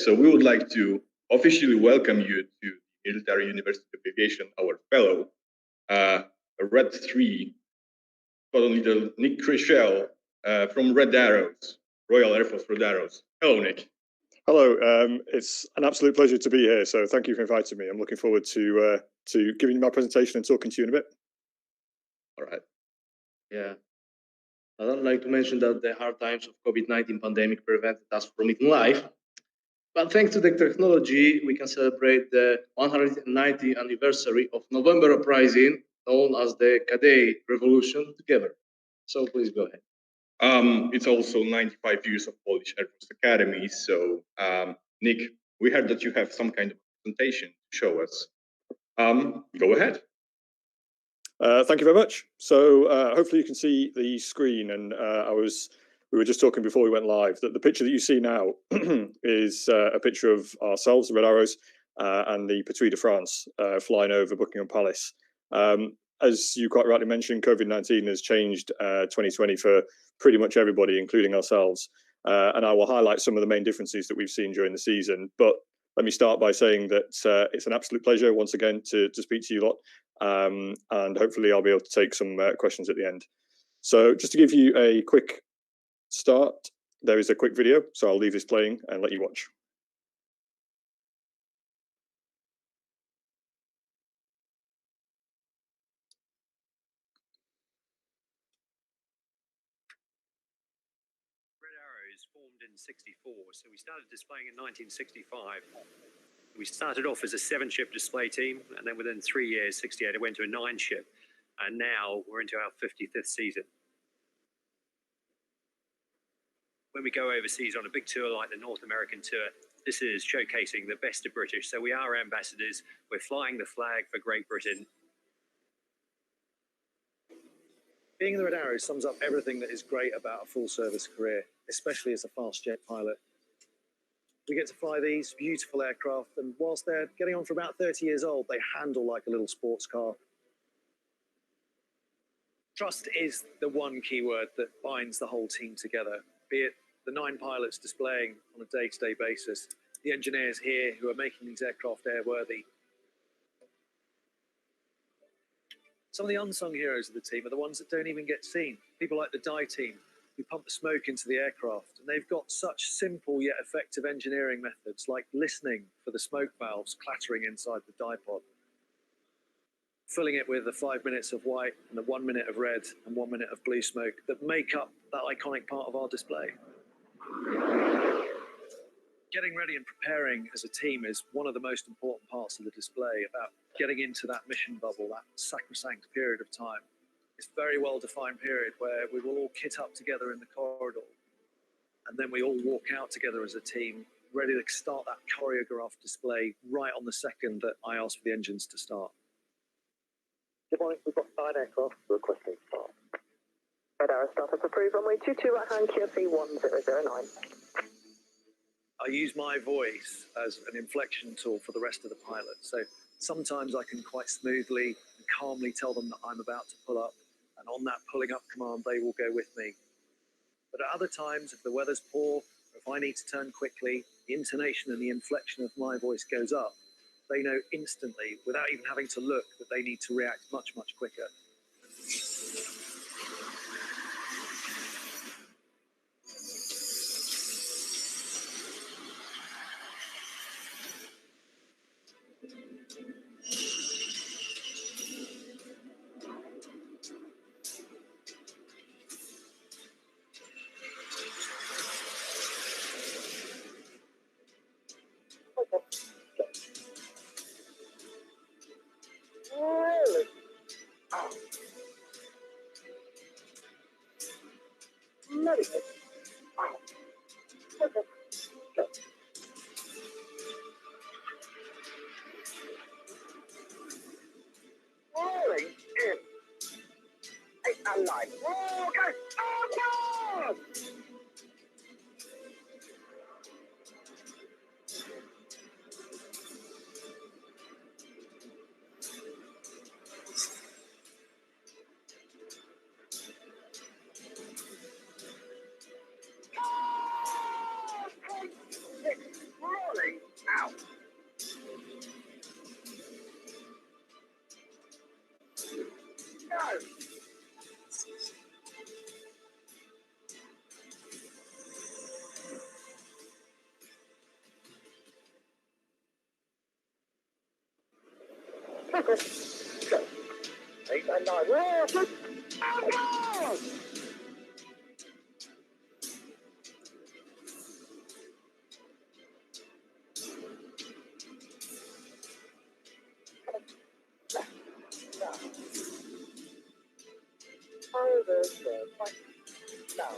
So we would like to officially welcome you to Military University of Aviation, our fellow, Red 3, Squadron Leader Nick Critchellem from Red Arrows, Royal Air Force Red Arrows. Hello, Nick. Hello, it's an absolute pleasure to be here, so thank you for inviting me. I'm looking forward to giving you my presentation and talking to you in a bit. All right. Yeah. I don't like to mention that the hard times of COVID-19 pandemic prevented us from meeting live, but thanks to the technology, we can celebrate the 190th anniversary of November Uprising, known as the Cadet Revolution, together. So please go ahead. It's also 95 years of Polish Air Force Academy. So, Nick, we heard that you have some kind of presentation to show us. Go ahead. Thank you very much. So hopefully you can see the screen, and we were just talking before we went live that the picture that you see now is a picture of ourselves, the Red Arrows, and the Patrouille de France flying over Buckingham Palace. As you quite rightly mentioned, COVID-19 has changed 2020 for pretty much everybody, including ourselves. And I will highlight some of the main differences that we've seen during the season. But let me start by saying that it's an absolute pleasure once again to speak to you lot. And hopefully I'll be able to take some questions at the end. So just to give you a quick start, there is a quick video. So I'll leave this playing and let you watch. Formed in 64, so we started displaying in 1965. We started off as a 7-ship display team, and then within 3 years, 68, it went to a 9-ship, and now we're into our 55th season. When we go overseas on a big tour like the North American tour, this is showcasing the best of British. So we are ambassadors, we're flying the flag for Great Britain. Being in the Red Arrows sums up everything that is great about a full service career, especially as a fast jet pilot. We get to fly these beautiful aircraft, and whilst they're getting on for about 30 years old, they handle like a little sports car. Trust is the one key word that binds the whole team together, be it the 9 pilots displaying on a day-to-day basis, the engineers here who are making these aircraft airworthy. Some of the unsung heroes of the team are the ones that don't even get seen. People like the die team, who pump the smoke into the aircraft. And they've got such simple yet effective engineering methods, like listening for the smoke valves clattering inside the die pod, filling it with the 5 minutes of white and the 1 minute of red and 1 minute of blue smoke that make up that iconic part of our display. Getting ready and preparing as a team is one of the most important parts of the display, about getting into that mission bubble, that sacrosanct period of time. It's a very well-defined period where we will all kit up together in the corridor, and then we all walk out together as a team, ready to start that choreographed display right on the second that I ask for the engines to start. Good morning, we've got 9 aircraft requesting start. Red Arrow startup approved, runway 22 right hand, QFE 1009. I use my voice as an inflection tool for the rest of the pilots. So sometimes I can quite smoothly and calmly tell them that I'm about to pull up, and on that pulling up command, they will go with me. But at other times, if the weather's poor, or if I need to turn quickly, the intonation and the inflection of my voice goes up. They know instantly, without even having to look, that they need to react much, much quicker. Really? Oh. Very good. Oh. Okay. Go. Rolling in. 8 and 9. Oh, okay. Oh, God! Rolling. 8 and 9. Whoa! Oh, over there. Now,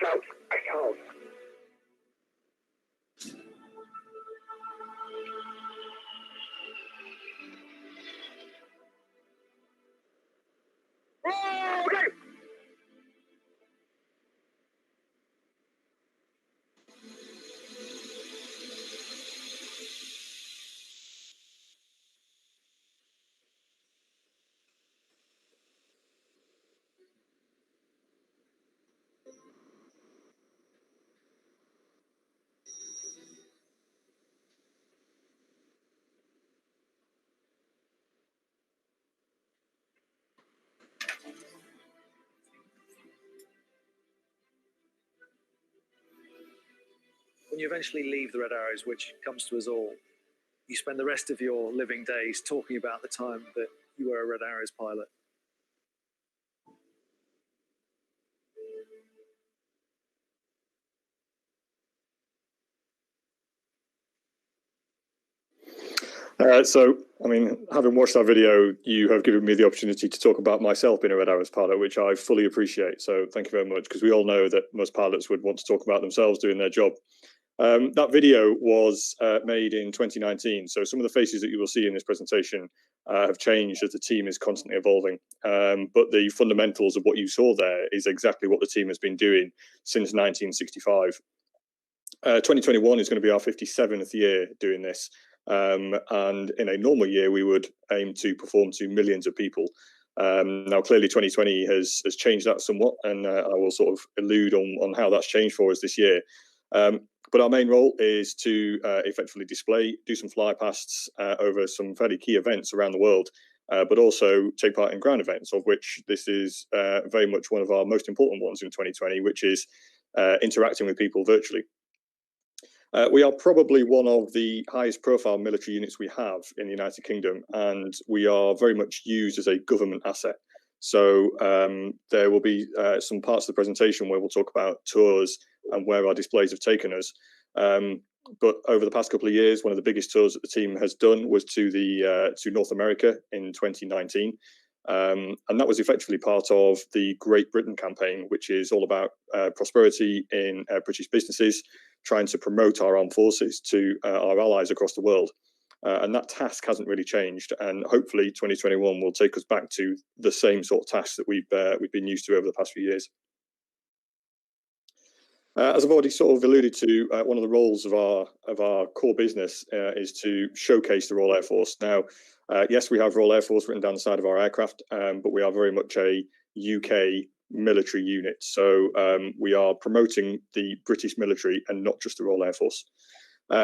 out. Okay. When you eventually leave the Red Arrows, which comes to us all, you spend the rest of your living days talking about the time that you were a Red Arrows pilot. So, I mean, having watched that video, you have given me the opportunity to talk about myself being a Red Arrows pilot, which I fully appreciate. So thank you very much, because we all know that most pilots would want to talk about themselves doing their job. That video was made in 2019. So some of the faces that you will see in this presentation have changed as the team is constantly evolving. But the fundamentals of what you saw there is exactly what the team has been doing since 1965. 2021 is going to be our 57th year doing this. And in a normal year, we would aim to perform to millions of people. Now, clearly, 2020 has changed that somewhat, and I will sort of allude on how that's changed for us this year. But our main role is to effectively do some flypasts over some fairly key events around the world, but also take part in ground events, of which this is very much one of our most important ones in 2020, which is interacting with people virtually. We are probably one of the highest profile military units we have in the United Kingdom, and we are very much used as a government asset. So there will be some parts of the presentation where we'll talk about tours and where our displays have taken us. But over the past couple of years, one of the biggest tours that the team has done was to North America in 2019. And that was effectively part of the Great Britain campaign, which is all about prosperity in British businesses, trying to promote our armed forces to our allies across the world. And that task hasn't really changed. And hopefully 2021 will take us back to the same sort of tasks that we've been used to over the past few years. As I've already sort of alluded to, one of the roles of our core business is to showcase the Royal Air Force. Now, yes, we have Royal Air Force written down the side of our aircraft, but we are very much a UK military unit. So we are promoting the British military and not just the Royal Air Force.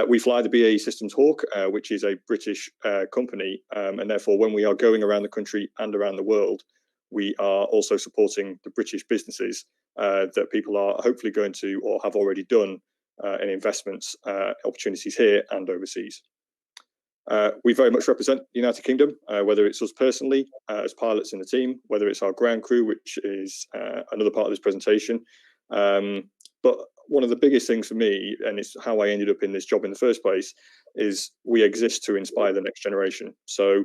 We fly the BAE Systems Hawk, which is a British company, and therefore when we are going around the country and around the world, we are also supporting the British businesses that people are hopefully going to or have already done in investments opportunities here and overseas. We very much represent the United Kingdom, whether it's us personally as pilots in the team, whether it's our ground crew, which is another part of this presentation. But one of the biggest things for me, and it's how I ended up in this job in the first place, is we exist to inspire the next generation. So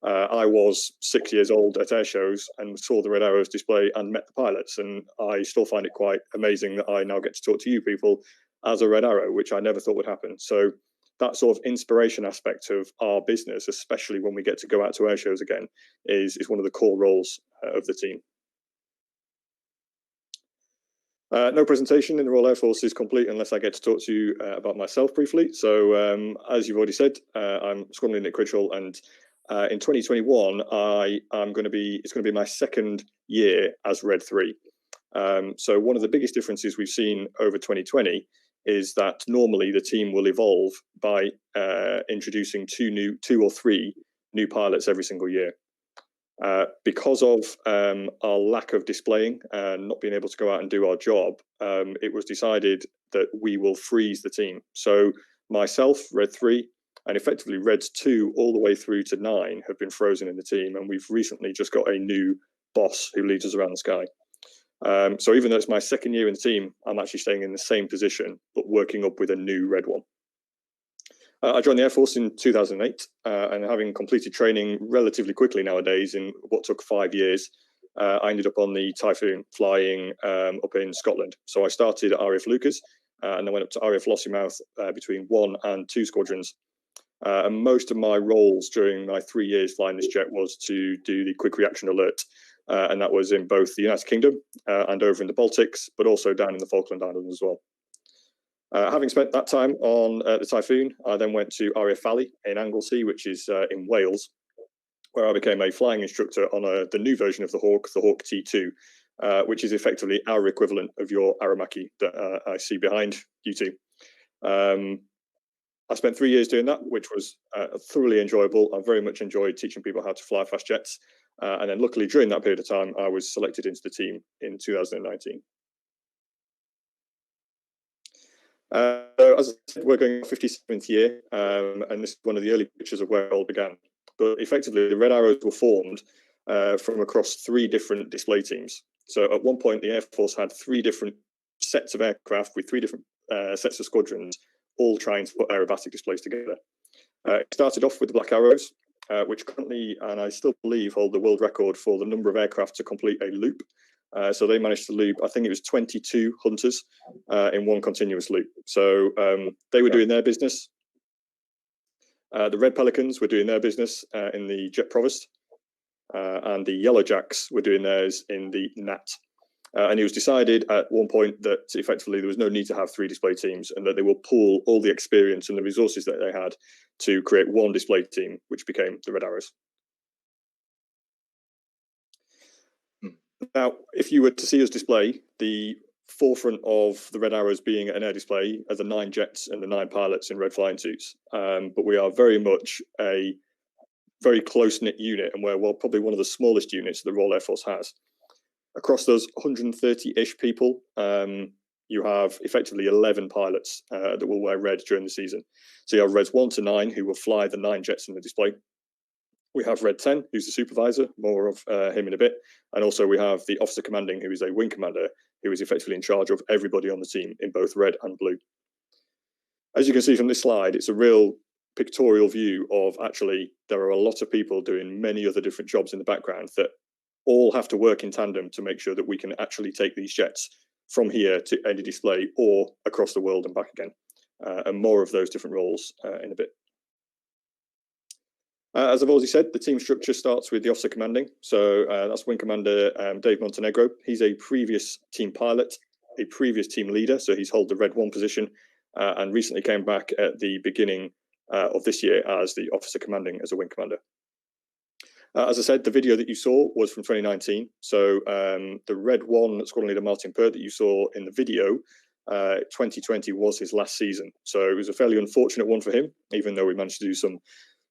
I was 6 years old at air shows and saw the Red Arrows display and met the pilots. And I still find it quite amazing that I now get to talk to you people as a Red Arrow, which I never thought would happen. So that sort of inspiration aspect of our business, especially when we get to go out to air shows again, is one of the core roles of the team. No presentation in the Royal Air Force is complete unless I get to talk to you about myself briefly. So as you've already said, I'm Squadron Leader at Critchellem, and in 2021, it's going to be my second year as Red 3. So one of the biggest differences we've seen over 2020 is that normally the team will evolve by introducing two or three new pilots every single year. Because of our lack of displaying and not being able to go out and do our job, it was decided that we will freeze the team. So myself, Red 3, and effectively Reds 2 all the way through to 9 have been frozen in the team, and we've recently just got a new boss who leads us around the sky. So even though it's my second year in the team, I'm actually staying in the same position, but working up with a new Red 1. I joined the Air Force in 2008, and having completed training relatively quickly nowadays in what took 5 years, I ended up on the Typhoon flying up in Scotland. So I started at RAF Lucas and then went up to RAF Lossiemouth between 1 and 2 squadrons. And most of my roles during my 3 years flying this jet was to do the quick reaction alert. And that was in both the United Kingdom and over in the Baltics, but also down in the Falkland Islands as well. Having spent that time on the Typhoon, I then went to RAF Valley in Anglesey, which is in Wales, where I became a flying instructor on the new version of the Hawk T2, which is effectively our equivalent of your Aramaki that I see behind you two. I spent 3 years doing that, which was thoroughly enjoyable. I very much enjoyed teaching people how to fly fast jets. And then luckily during that period of time, I was selected into the team in 2019. So as I said, we're going 57th year, and this is one of the early pictures of where it all began. But effectively, the Red Arrows were formed from across 3 different display teams. So at one point, the Air Force had 3 different sets of aircraft with 3 different sets of squadrons, all trying to put aerobatic displays together. It started off with the Black Arrows, which currently, and I still believe, hold the world record for the number of aircraft to complete a loop. So they managed to loop, I think it was 22 Hunters in one continuous loop. So they were doing their business. The Red Pelicans were doing their business in the Jet Provost, and the Yellow Jacks were doing theirs in the Nat. And it was decided at one point that effectively there was no need to have 3 display teams, and that they will pool all the experience and the resources that they had to create one display team, which became the Red Arrows. Now, if you were to see us display, the forefront of the Red Arrows being an air display are the 9 jets and the 9 pilots in red flying suits. But we are very much a very close-knit unit, and we're probably one of the smallest units the Royal Air Force has. Across those 130-ish people, you have effectively 11 pilots that will wear red during the season. So you have Reds 1 to 9 who will fly the 9 jets in the display. We have Red 10, who's the supervisor, more of him in a bit. And also we have the officer commanding, who is a wing commander, who is effectively in charge of everybody on the team in both red and blue. As you can see from this slide, it's a real pictorial view of actually there are a lot of people doing many other different jobs in the background that all have to work in tandem to make sure that we can actually take these jets from here to any display or across the world and back again. And more of those different roles in a bit. As I've already said, the team structure starts with the officer commanding. So that's Wing Commander Dave Montenegro. He's a previous team pilot, a previous team leader. So he's held the Red 1 position and recently came back at the beginning of this year as the officer commanding as a Wing Commander. As I said, the video that you saw was from 2019. So the Red 1 Squadron Leader Martin Pert that you saw in the video, 2020 was his last season. So it was a fairly unfortunate one for him, even though we managed to do some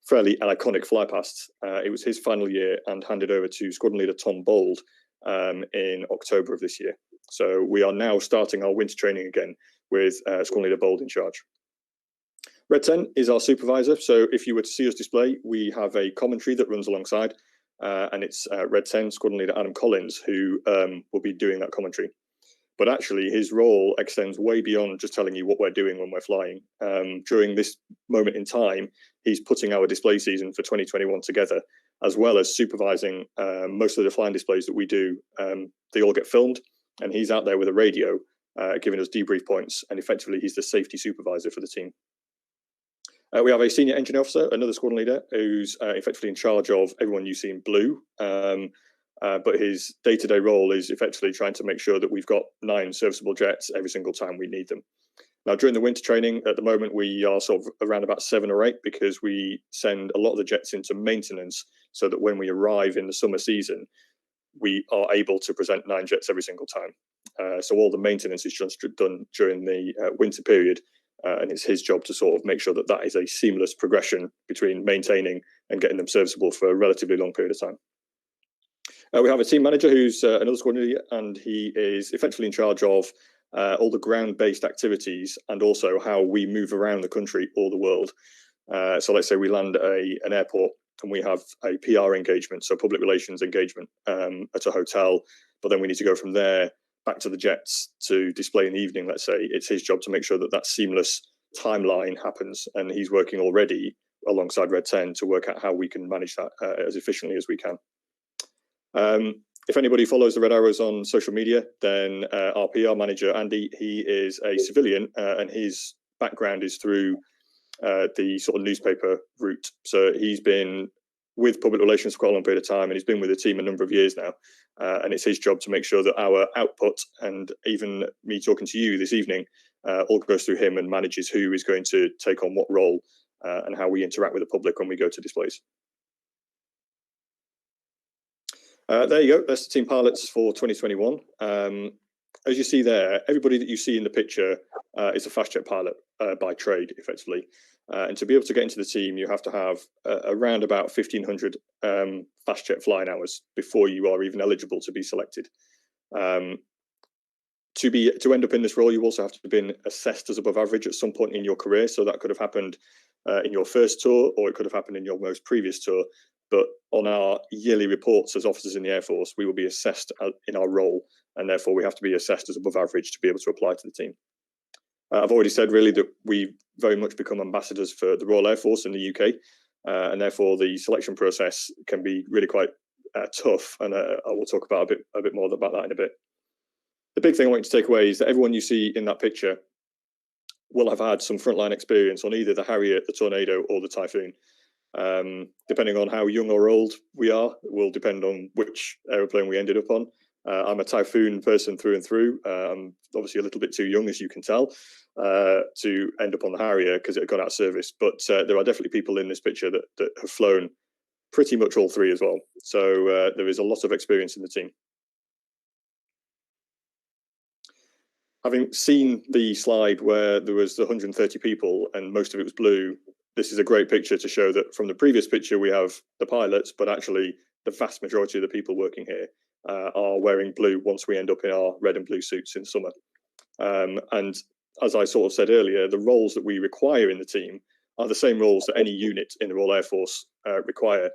fairly iconic flypasts. It was his final year and handed over to Squadron Leader Tom Bold in October of this year. So we are now starting our winter training again with Squadron Leader Bold in charge. Red 10 is our supervisor. So if you were to see us display, we have a commentary that runs alongside, and it's Red 10 Squadron Leader Adam Collins who will be doing that commentary. But actually, his role extends way beyond just telling you what we're doing when we're flying. During this moment in time, he's putting our display season for 2021 together, as well as supervising most of the flying displays that we do. They all get filmed, and he's out there with a radio, giving us debrief points, and effectively he's the safety supervisor for the team. We have a senior engineer officer, another squadron leader, who's effectively in charge of everyone you see in blue. But his day-to-day role is effectively trying to make sure that we've got 9 serviceable jets every single time we need them. Now, during the winter training, at the moment, we are sort of around about 7 or 8 because we send a lot of the jets into maintenance so that when we arrive in the summer season, we are able to present 9 jets every single time. So all the maintenance is just done during the winter period. And it's his job to sort of make sure that that is a seamless progression between maintaining and getting them serviceable for a relatively long period of time. We have a team manager who's another squadron leader, and he is effectively in charge of all the ground-based activities and also how we move around the country or the world. So let's say we land an airport and we have a PR engagement, so public relations engagement at a hotel, but then we need to go from there back to the jets to display in the evening, let's say. It's his job to make sure that that seamless timeline happens, and he's working already alongside Red 10 to work out how we can manage that as efficiently as we can. If anybody follows the Red Arrows on social media, then our PR manager, Andy, he is a civilian, and his background is through the sort of newspaper route. So he's been with public relations for quite a long period of time, and he's been with the team a number of years now. And it's his job to make sure that our output, and even me talking to you this evening, all goes through him and manages who is going to take on what role and how we interact with the public when we go to displays. There you go. That's the team pilots for 2021. As you see there, everybody that you see in the picture is a fast jet pilot by trade, effectively. And to be able to get into the team, you have to have around about 1,500 fast jet flying hours before you are even eligible to be selected. To end up in this role, you also have to have been assessed as above average at some point in your career. So that could have happened in your first tour, or it could have happened in your most previous tour. But on our yearly reports as officers in the Air Force, we will be assessed in our role, and therefore we have to be assessed as above average to be able to apply to the team. I've already said really that we very much become ambassadors for the Royal Air Force in the UK, and therefore the selection process can be really quite tough, and I will talk about a bit more about that in a bit. The big thing I want you to take away is that everyone you see in that picture will have had some frontline experience on either the Harrier, the Tornado, or the Typhoon. Depending on how young or old we are, will depend on which aeroplane we ended up on. I'm a Typhoon person through and through. I'm obviously a little bit too young, as you can tell, to end up on the Harrier because it had gone out of service. But there are definitely people in this picture that have flown pretty much all 3 as well. So there is a lot of experience in the team. Having seen the slide where there was 130 people and most of it was blue, this is a great picture to show that from the previous picture we have the pilots, but actually the vast majority of the people working here are wearing blue once we end up in our red and blue suits in summer. And as I sort of said earlier, the roles that we require in the team are the same roles that any unit in the Royal Air Force require,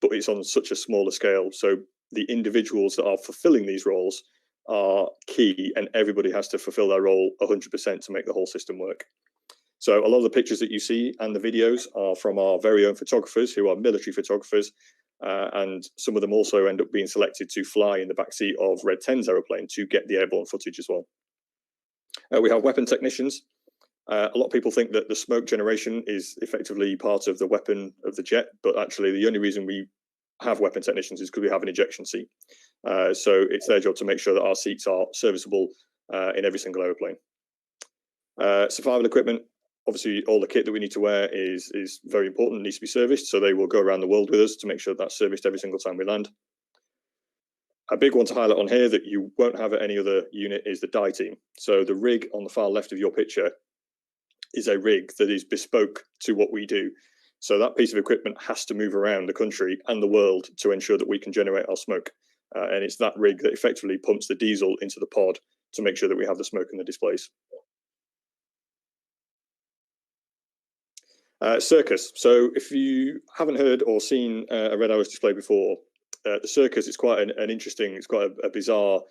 but it's on such a smaller scale. So the individuals that are fulfilling these roles are key, and everybody has to fulfill their role 100% to make the whole system work. So a lot of the pictures that you see and the videos are from our very own photographers who are military photographers, and some of them also end up being selected to fly in the backseat of Red 10's aeroplane to get the airborne footage as well. We have weapon technicians. A lot of people think that the smoke generation is effectively part of the weapon of the jet, but actually the only reason we have weapon technicians is because we have an ejection seat. So it's their job to make sure that our seats are serviceable in every single aeroplane. Survival equipment. Obviously, all the kit that we need to wear is very important, needs to be serviced. So they will go around the world with us to make sure that's serviced every single time we land. A big one to highlight on here that you won't have at any other unit is the die team. So the rig on the far left of your picture is a rig that is bespoke to what we do. So that piece of equipment has to move around the country and the world to ensure that we can generate our smoke. And it's that rig that effectively pumps the diesel into the pod to make sure that we have the smoke in the displays. Circus. So if you haven't heard or seen a Red Arrows display before, the circus is quite an interesting, it's quite a bizarre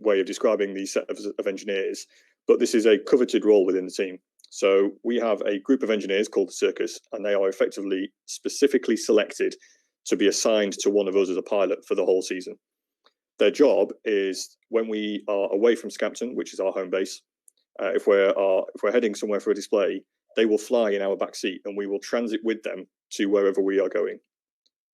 way of describing these set of engineers, but this is a coveted role within the team. So we have a group of engineers called the circus, and they are effectively specifically selected to be assigned to one of us as a pilot for the whole season. Their job is when we are away from Scampton, which is our home base, if we're heading somewhere for a display, they will fly in our back seat and we will transit with them to wherever we are going.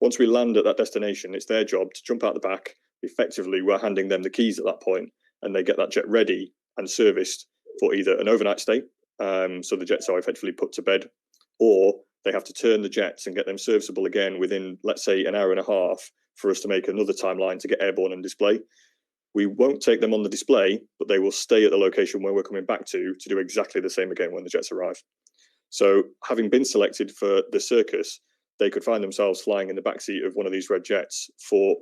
Once we land at that destination, it's their job to jump out the back. Effectively, we're handing them the keys at that point, and they get that jet ready and serviced for either an overnight stay, so the jets are effectively put to bed, or they have to turn the jets and get them serviceable again within, let's say, an hour and a half for us to make another timeline to get airborne and display. We won't take them on the display, but they will stay at the location where we're coming back to do exactly the same again when the jets arrive. So having been selected for the circus, they could find themselves flying in the backseat of one of these red jets for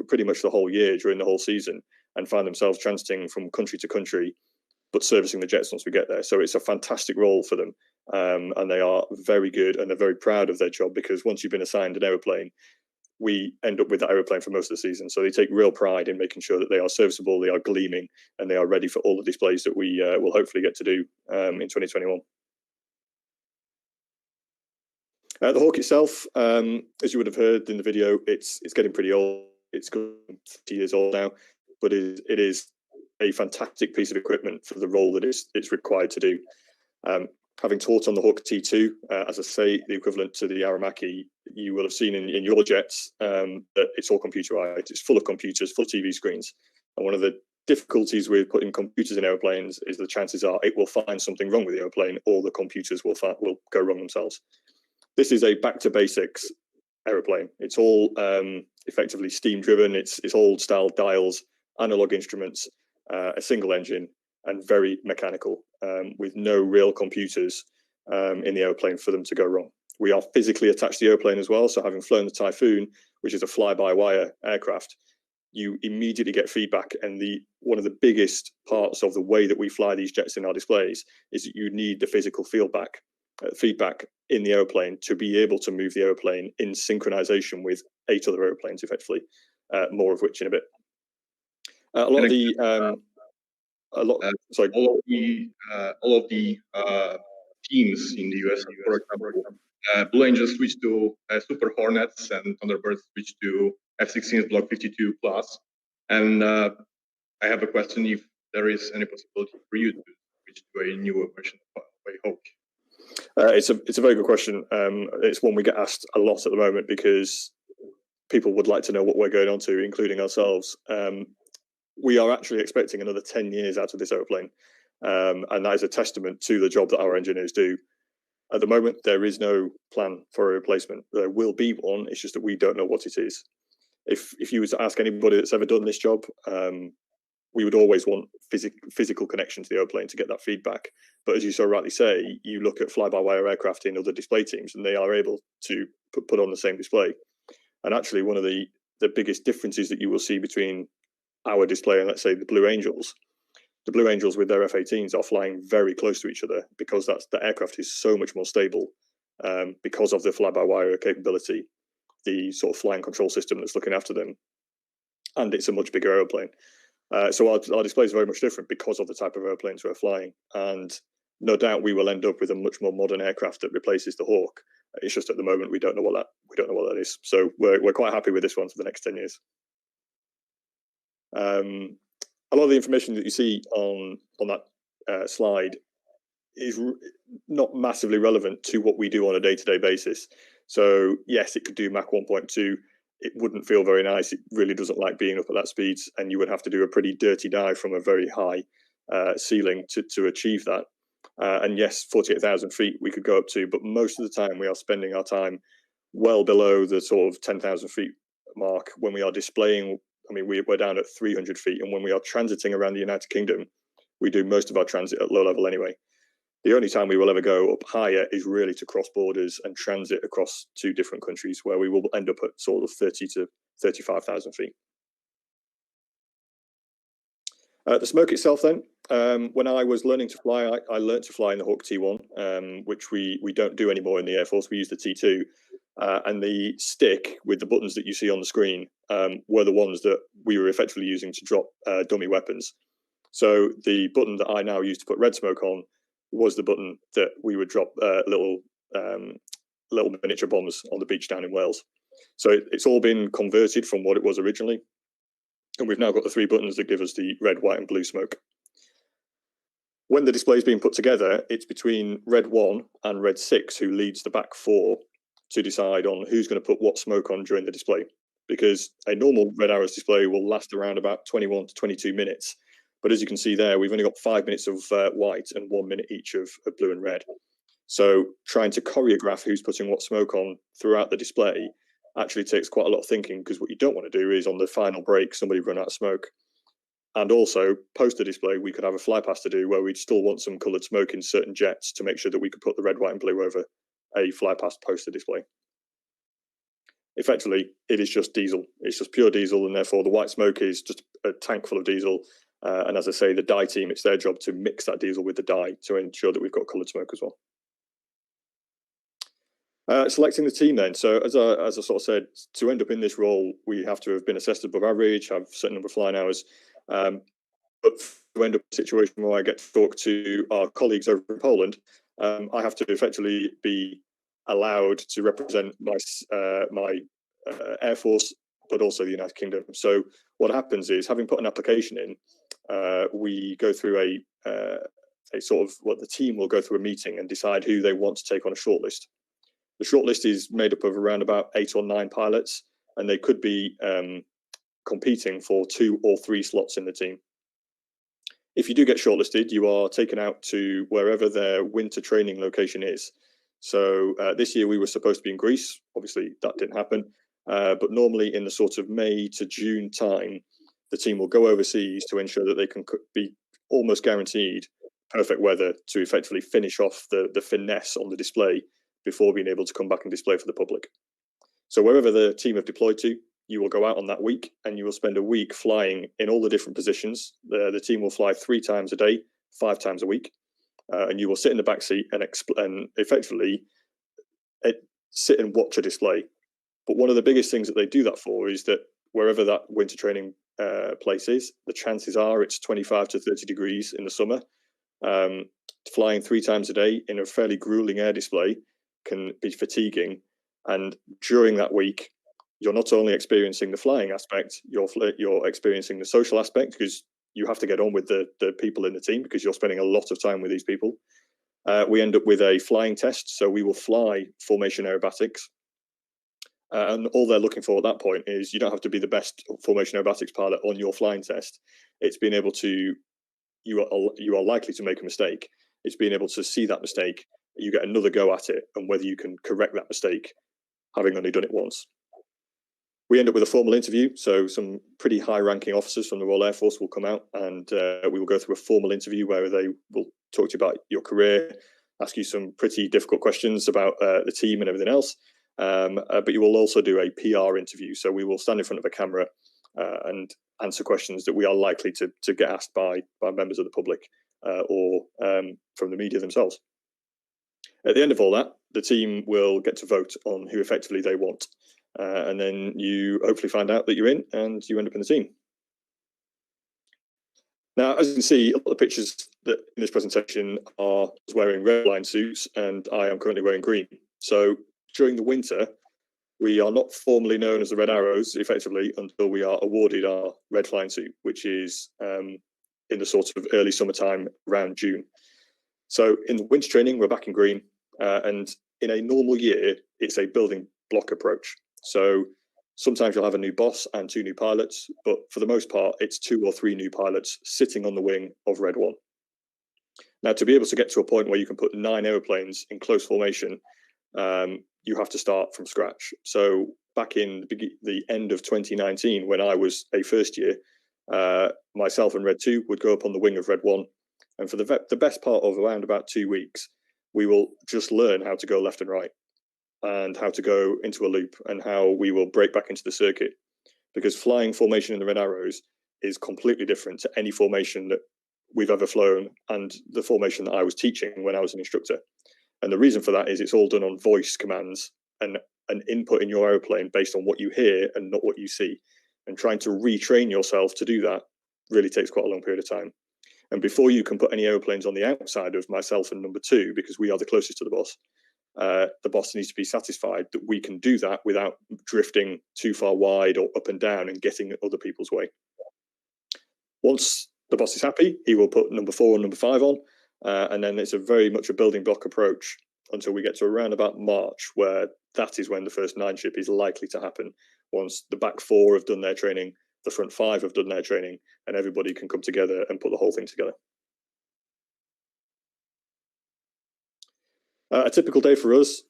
pretty much the whole year during the whole season, and find themselves transiting from country to country, but servicing the jets once we get there. So it's a fantastic role for them, and they are very good, and they're very proud of their job, because once you've been assigned an aeroplane, we end up with that aeroplane for most of the season. So they take real pride in making sure that they are serviceable, they are gleaming, and they are ready for all the displays that we will hopefully get to do in 2021. The Hawk itself, as you would have heard in the video, it's getting pretty old. It's 30 years old now, but it is a fantastic piece of equipment for the role that it's required to do. Having taught on the Hawk T2, as I say, the equivalent to the Aramaki, you will have seen in your jets that it's all computerized. It's full of computers, full of TV screens. And one of the difficulties with putting computers in airplanes is the chances are it will find something wrong with the airplane, or the computers will go wrong themselves. This is a back to basics aeroplane. It's all effectively steam driven. It's old style dials, analog instruments, a single engine, and very mechanical, with no real computers in the airplane for them to go wrong. We are physically attached to the airplane as well. So having flown the Typhoon, which is a fly-by-wire aircraft, you immediately get feedback. And one of the biggest parts of the way that we fly these jets in our displays is that you need the physical feedback in the airplane to be able to move the airplane in synchronization with 8 other airplanes, effectively, more of which in a bit. All of the teams in the US, for example, Blue Angels switched to Super Hornets, and Thunderbirds switched to F-16s Block 52 Plus. And I have a question: if there is any possibility for you to switch to a newer version of a Hawk? It's a very good question. It's one we get asked a lot at the moment, because people would like to know what we're going on to, including ourselves. We are actually expecting another 10 years out of this aeroplane, and that is a testament to the job that our engineers do. At the moment, there is no plan for a replacement. There will be one. It's just that we don't know what it is. If you were to ask anybody that's ever done this job, we would always want physical connection to the airplane to get that feedback. But as you so rightly say, you look at fly-by-wire aircraft in other display teams, and they are able to put on the same display. And actually, one of the biggest differences that you will see between our display and, let's say, the Blue Angels with their F-18s are flying very close to each other, because the aircraft is so much more stable because of the fly-by-wire capability, the sort of flying control system that's looking after them, and it's a much bigger airplane. So our display is very much different because of the type of airplanes we're flying, and no doubt we will end up with a much more modern aircraft that replaces the Hawk. It's just at the moment we don't know what that is. So we're quite happy with this one for the next 10 years. A lot of the information that you see on that slide is not massively relevant to what we do on a day-to-day basis. So yes, it could do Mach 1.2. It wouldn't feel very nice. It really doesn't like being up at that speed, and you would have to do a pretty dirty dive from a very high ceiling to achieve that. And yes, 48,000 feet we could go up to, but most of the time we are spending our time well below the sort of 10,000 feet mark when we are displaying. I mean, we're down at 300 feet, and when we are transiting around the United Kingdom, we do most of our transit at low level anyway. The only time we will ever go up higher is really to cross borders and transit across 2 different countries, where we will end up at sort of 30 to 35,000 feet. The smoke itself then, when I was learning to fly, I learned to fly in the Hawk T1, which we don't do anymore in the Air Force. We use the T2. And the stick with the buttons that you see on the screen were the ones that we were effectively using to drop dummy weapons. So the button that I now use to put red smoke on was the button that we would drop little miniature bombs on the beach down in Wales. So it's all been converted from what it was originally. And we've now got the 3 buttons that give us the red, white, and blue smoke. When the display is being put together, it's between red 1 and red 6 who leads the back 4 to decide on who's going to put what smoke on during the display. Because a normal red arrows display will last around about 21 to 22 minutes. But as you can see there, we've only got 5 minutes of white and 1 minute each of blue and red. So trying to choreograph who's putting what smoke on throughout the display actually takes quite a lot of thinking, because what you don't want to do is on the final break, somebody run out of smoke. And also, post the display, we could have a fly pass to do where we'd still want some coloured smoke in certain jets to make sure that we could put the red, white, and blue over a fly pass post the display. Effectively, it is just diesel. It's just pure diesel, and therefore the white smoke is just a tank full of diesel. And as I say, the dye team, it's their job to mix that diesel with the dye to ensure that we've got coloured smoke as well. Selecting the team then. So as I sort of said, to end up in this role, we have to have been assessed above average, have a certain number of flying hours. But to end up in a situation where I get to talk to our colleagues over in Poland, I have to effectively be allowed to represent my Air Force, but also the United Kingdom. So what happens is, having put an application in, we go through a sort of, what the team will go through a meeting and decide who they want to take on a shortlist. The shortlist is made up of around about 8 or 9 pilots, and they could be competing for 2 or 3 slots in the team. If you do get shortlisted, you are taken out to wherever their winter training location is. So this year we were supposed to be in Greece. Obviously, that didn't happen. But normally in the sort of May to June time, the team will go overseas to ensure that they can be almost guaranteed perfect weather to effectively finish off the finesse on the display before being able to come back and display for the public. So wherever the team have deployed to, you will go out on that week, and you will spend a week flying in all the different positions. The team will fly 3 times a day, 5 times a week, and you will sit in the back seat and effectively sit and watch a display. But one of the biggest things that they do that for is that wherever that winter training place is, the chances are it's 25 to 30 degrees in the summer. Flying 3 times a day in a fairly grueling air display can be fatiguing. And during that week, you're not only experiencing the flying aspect, you're experiencing the social aspect, because you have to get on with the people in the team, because you're spending a lot of time with these people. We end up with a flying test. So we will fly formation aerobatics. And all they're looking for at that point is, you don't have to be the best formation aerobatics pilot on your flying test. It's being able to, you are likely to make a mistake. It's being able to see that mistake, you get another go at it, and whether you can correct that mistake, having only done it once. We end up with a formal interview. So some pretty high-ranking officers from the Royal Air Force will come out, and we will go through a formal interview where they will talk to you about your career, ask you some pretty difficult questions about the team and everything else. But you will also do a PR interview. So we will stand in front of a camera and answer questions that we are likely to get asked by members of the public or from the media themselves. At the end of all that, the team will get to vote on who effectively they want. And then you hopefully find out that you're in, and you end up in the team. Now, as you can see, a lot of the pictures that in this presentation are wearing red line suits, and I am currently wearing green. So during the winter, we are not formally known as the Red Arrows, effectively, until we are awarded our red flying suit, which is in the sort of early summertime around June. So in the winter training, we're back in green, and in a normal year, it's a building block approach. So sometimes you'll have a new boss and 2 new pilots, but for the most part, it's 2 or 3 new pilots sitting on the wing of Red 1. Now, to be able to get to a point where you can put 9 aeroplanes in close formation, you have to start from scratch. So back in the end of 2019, when I was a first year, myself and Red 2 would go up on the wing of Red 1. And for the best part of around about 2 weeks, we will just learn how to go left and right, and how to go into a loop, and how we will break back into the circuit. Because flying formation in the Red Arrows is completely different to any formation that we've ever flown, and the formation that I was teaching when I was an instructor. And the reason for that is it's all done on voice commands and an input in your aeroplane based on what you hear and not what you see. And trying to retrain yourself to do that really takes quite a long period of time. And before you can put any aeroplanes on the outside of myself and number 2, because we are the closest to the boss needs to be satisfied that we can do that without drifting too far wide or up and down and getting other people's way. Once the boss is happy, he will put number 4 and number 5 on, and then it's a very much a building block approach until we get to around about March, where that is when the first 9 ship is likely to happen. Once the back 4 have done their training, the front 5 have done their training, and everybody can come together and put the whole thing together. A typical day for us,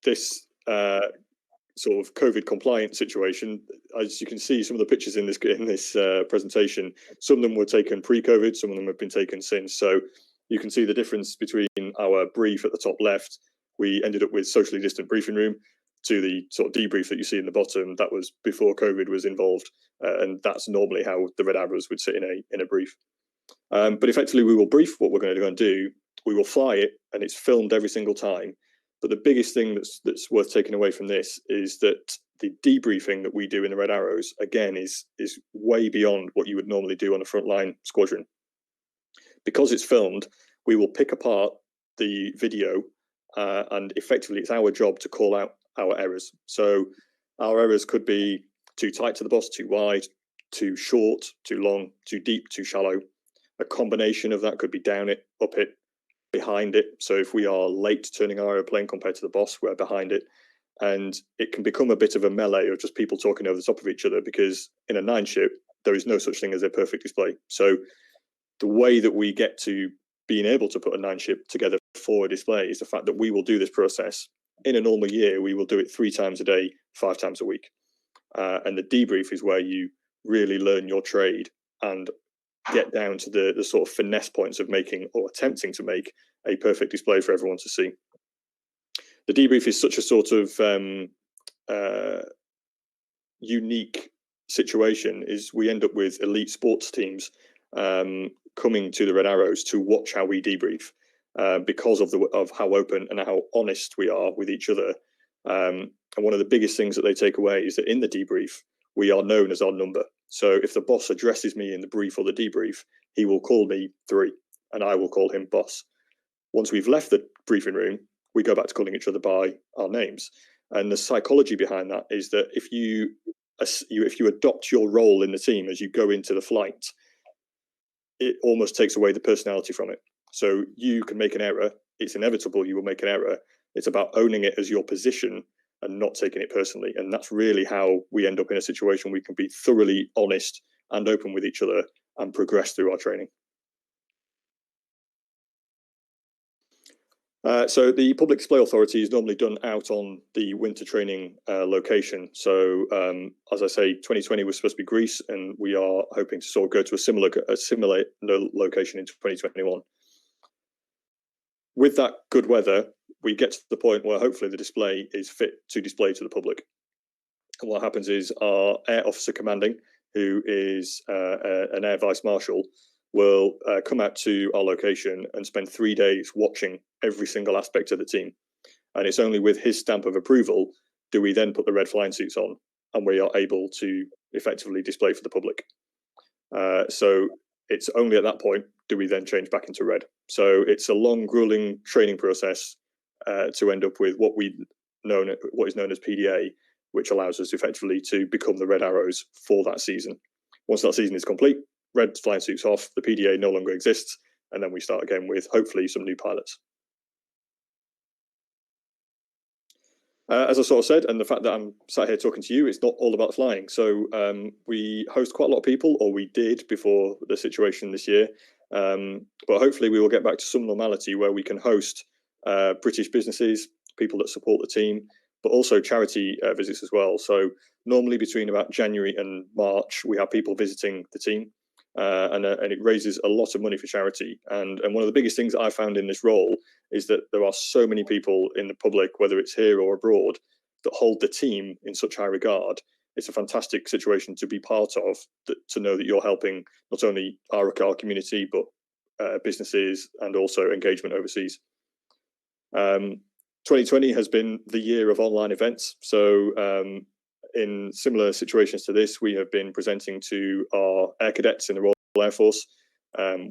this sort of COVID compliant situation, as you can see, some of the pictures in this presentation, some of them were taken pre-COVID, some of them have been taken since. So you can see the difference between our brief at the top left. We ended up with socially distant briefing room, to the sort of debrief that you see in the bottom. That was before COVID was involved, and that's normally how the red arrows would sit in a brief. But effectively, we will brief what we're going to go and do. We will fly it, and it's filmed every single time. But the biggest thing that's worth taking away from this is that the debriefing that we do in the Red Arrows, again, is way beyond what you would normally do on a frontline squadron. Because it's filmed, we will pick apart the video, and effectively it's our job to call out our errors. So our errors could be too tight to the boss, too wide, too short, too long, too deep, too shallow. A combination of that could be down it, up it, behind it. So if we are late turning our airplane compared to the boss, we're behind it. And it can become a bit of a melee of just people talking over the top of each other, because in a 9 ship, there is no such thing as a perfect display. So the way that we get to being able to put a 9 ship together for a display is the fact that we will do this process. In a normal year, we will do it 3 times a day, 5 times a week. And the debrief is where you really learn your trade and get down to the sort of finesse points of making, or attempting to make, a perfect display for everyone to see. The debrief is such a sort of unique situation, is we end up with elite sports teams coming to the Red Arrows to watch how we debrief, because of how open and how honest we are with each other. And one of the biggest things that they take away is that in the debrief, we are known as our number. So if the boss addresses me in the brief or the debrief, he will call me 3, and I will call him boss. Once we've left the briefing room, we go back to calling each other by our names. And the psychology behind that is that if you adopt your role in the team as you go into the flight, it almost takes away the personality from it. So you can make an error. It's inevitable you will make an error. It's about owning it as your position and not taking it personally. And that's really how we end up in a situation we can be thoroughly honest and open with each other and progress through our training. So the public display authority is normally done out on the winter training location. So as I say, 2020 was supposed to be Greece, and we are hoping to sort of go to a similar location in 2021. With that good weather, we get to the point where hopefully the display is fit to display to the public. And what happens is our air officer commanding, who is an air vice marshal, will come out to our location and spend 3 days watching every single aspect of the team. And it's only with his stamp of approval do we then put the red flying suits on, and we are able to effectively display for the public. So it's only at that point do we then change back into red. So it's a long, grueling training process to end up with what is known as PDA, which allows us effectively to become the Red Arrows for that season. Once that season is complete, red flying suits off, the PDA no longer exists, and then we start again with hopefully some new pilots. As I sort of said, and the fact that I'm sat here talking to you, it's not all about flying. So we host quite a lot of people, or we did before the situation this year. But hopefully we will get back to some normality where we can host British businesses, people that support the team, but also charity visits as well. So normally between about January and March, we have people visiting the team, and it raises a lot of money for charity. And one of the biggest things that I found in this role is that there are so many people in the public, whether it's here or abroad, that hold the team in such high regard. It's a fantastic situation to be part of, to know that you're helping not only our community, but businesses and also engagement overseas. 2020 has been the year of online events. So in similar situations to this, we have been presenting to our air cadets in the Royal Air Force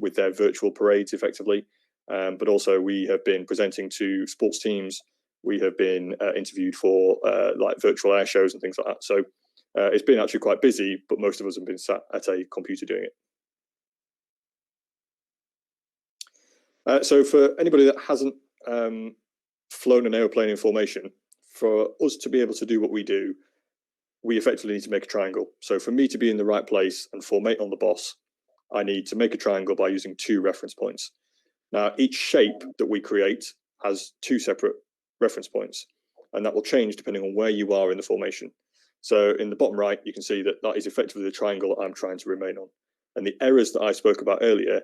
with their virtual parades effectively. But also we have been presenting to sports teams. We have been interviewed for like virtual air shows and things like that. So it's been actually quite busy, but most of us have been sat at a computer doing it. So for anybody that hasn't flown an aeroplane in formation, for us to be able to do what we do, we effectively need to make a triangle. So for me to be in the right place and formate on the boss, I need to make a triangle by using 2 reference points. Now, each shape that we create has 2 separate reference points, and that will change depending on where you are in the formation. So in the bottom right, you can see that that is effectively the triangle I'm trying to remain on. And the errors that I spoke about earlier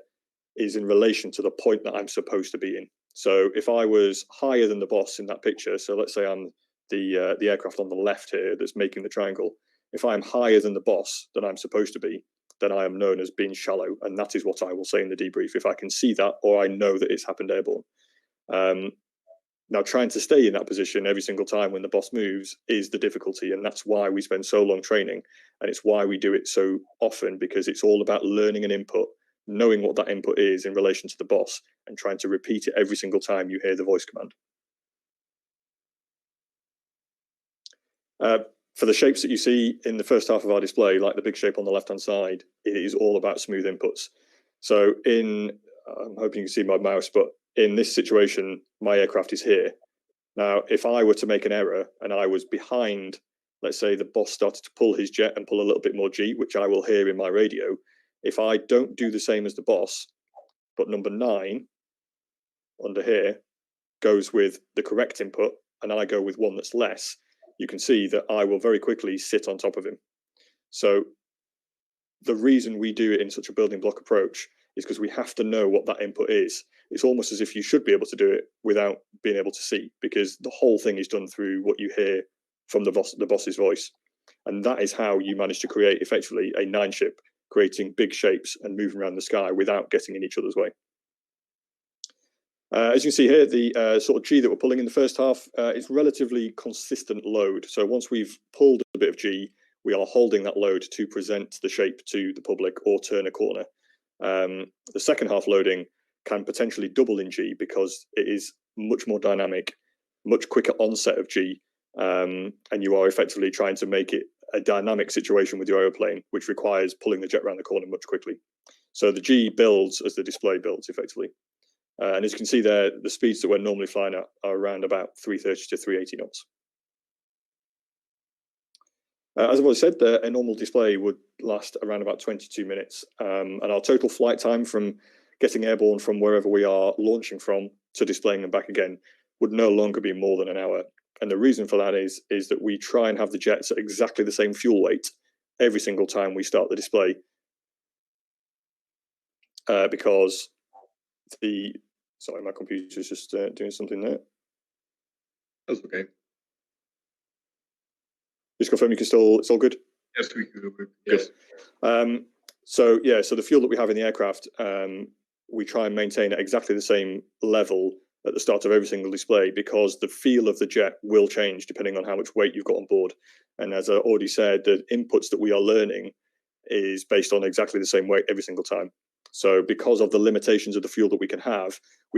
is in relation to the point that I'm supposed to be in. So if I was higher than the boss in that picture, so let's say I'm the aircraft on the left here that's making the triangle, if I'm higher than the boss than I'm supposed to be, then I am known as being shallow, and that is what I will say in the debrief if I can see that or I know that it's happened airborne. Now, trying to stay in that position every single time when the boss moves is the difficulty, and that's why we spend so long training, and it's why we do it so often, because it's all about learning an input, knowing what that input is in relation to the boss, and trying to repeat it every single time you hear the voice command. For the shapes that you see in the first half of our display, like the big shape on the left-hand side, it is all about smooth inputs. So I'm hoping you can see my mouse, but in this situation, my aircraft is here. Now, if I were to make an error and I was behind, let's say the boss started to pull his jet and pull a little bit more G, which I will hear in my radio, if I don't do the same as the boss, but number 9 under here goes with the correct input, and I go with one that's less, you can see that I will very quickly sit on top of him. So the reason we do it in such a building block approach is because we have to know what that input is. It's almost as if you should be able to do it without being able to see, because the whole thing is done through what you hear from the boss's voice. And that is how you manage to create effectively a 9 ship, creating big shapes and moving around the sky without getting in each other's way. As you can see here, the sort of G that we're pulling in the first half is relatively consistent load. So once we've pulled a bit of G, we are holding that load to present the shape to the public or turn a corner. The second half loading can potentially double in G because it is much more dynamic, much quicker onset of G, and you are effectively trying to make it a dynamic situation with your aeroplane, which requires pulling the jet around the corner much quickly. So the G builds as the display builds effectively. And as you can see there, the speeds that we're normally flying at are around about 330 to 380 knots. As I've already said, a normal display would last around about 22 minutes. And our total flight time from getting airborne from wherever we are launching from to displaying them back again would no longer be more than an hour. And the reason for that is that we try and have the jets at exactly the same fuel weight every single time we start the display. Because sorry, my computer's just doing something there. That's okay. Just confirm it's all good? Yes, we could. Yes. So the fuel that we have in the aircraft, we try and maintain at exactly the same level at the start of every single display, because the feel of the jet will change depending on how much weight you've got on board. And as I already said, the inputs that we are learning is based on exactly the same weight every single time. So because of the limitations of the fuel that we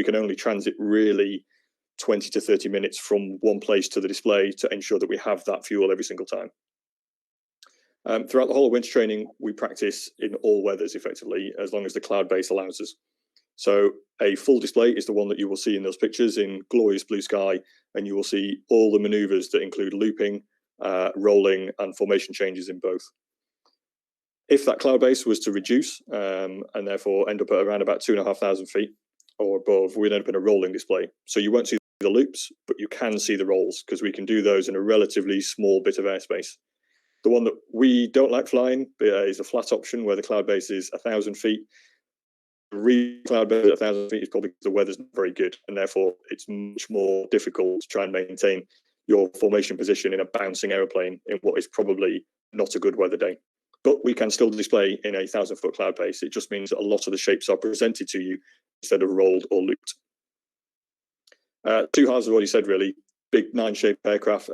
can only transit really 20 to 30 minutes from one place to the display to ensure that we have that fuel every single time. Throughout the whole of winter training, we practice in all weathers effectively, as long as the cloud base allows us. So a full display is the one that you will see in those pictures in glorious blue sky, and you will see all the maneuvers that include looping, rolling, and formation changes in both. If that cloud base was to reduce and therefore end up at around about 2,500 feet or above, we'd end up in a rolling display. So you won't see the loops, but you can see the rolls, because we can do those in a relatively small bit of airspace. The one that we don't like flying is a flat option where the cloud base is 1,000 feet. The cloud base at 1,000 feet is probably because the weather's not very good, and therefore it's much more difficult to try and maintain your formation position in a bouncing aeroplane in what is probably not a good weather day. But we can still display in a 1,000-foot cloud base. It just means that a lot of the shapes are presented to you instead of rolled or looped. 2 halves I've already said, really. Big 9 aircraft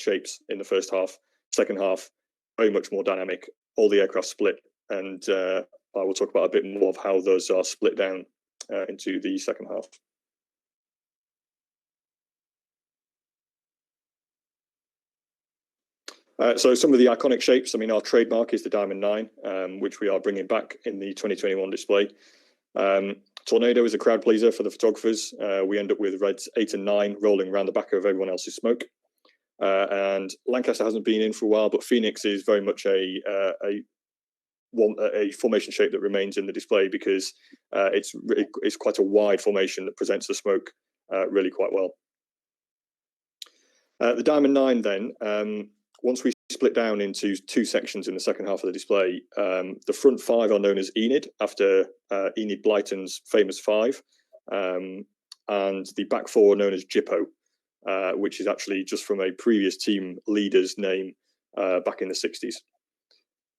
shapes in the first half. Second half, very much more dynamic. All the aircraft split, and I will talk about a bit more of how those are split down into the second half. So some of the iconic shapes, our trademark is the Diamond 9, which we are bringing back in the 2021 display. Tornado is a crowd pleaser for the photographers. We end up with reds 8 and 9 rolling around the back of everyone else's smoke. And Lancaster hasn't been in for a while, but Phoenix is very much a formation shape that remains in the display because it's quite a wide formation that presents the smoke really quite well. The Diamond 9 then, once we split down into 2 sections in the second half of the display, the front 5 are known as Enid, after Enid Blyton's famous 5, and the back 4 are known as Jippo, which is actually just from a previous team leader's name back in the 60s.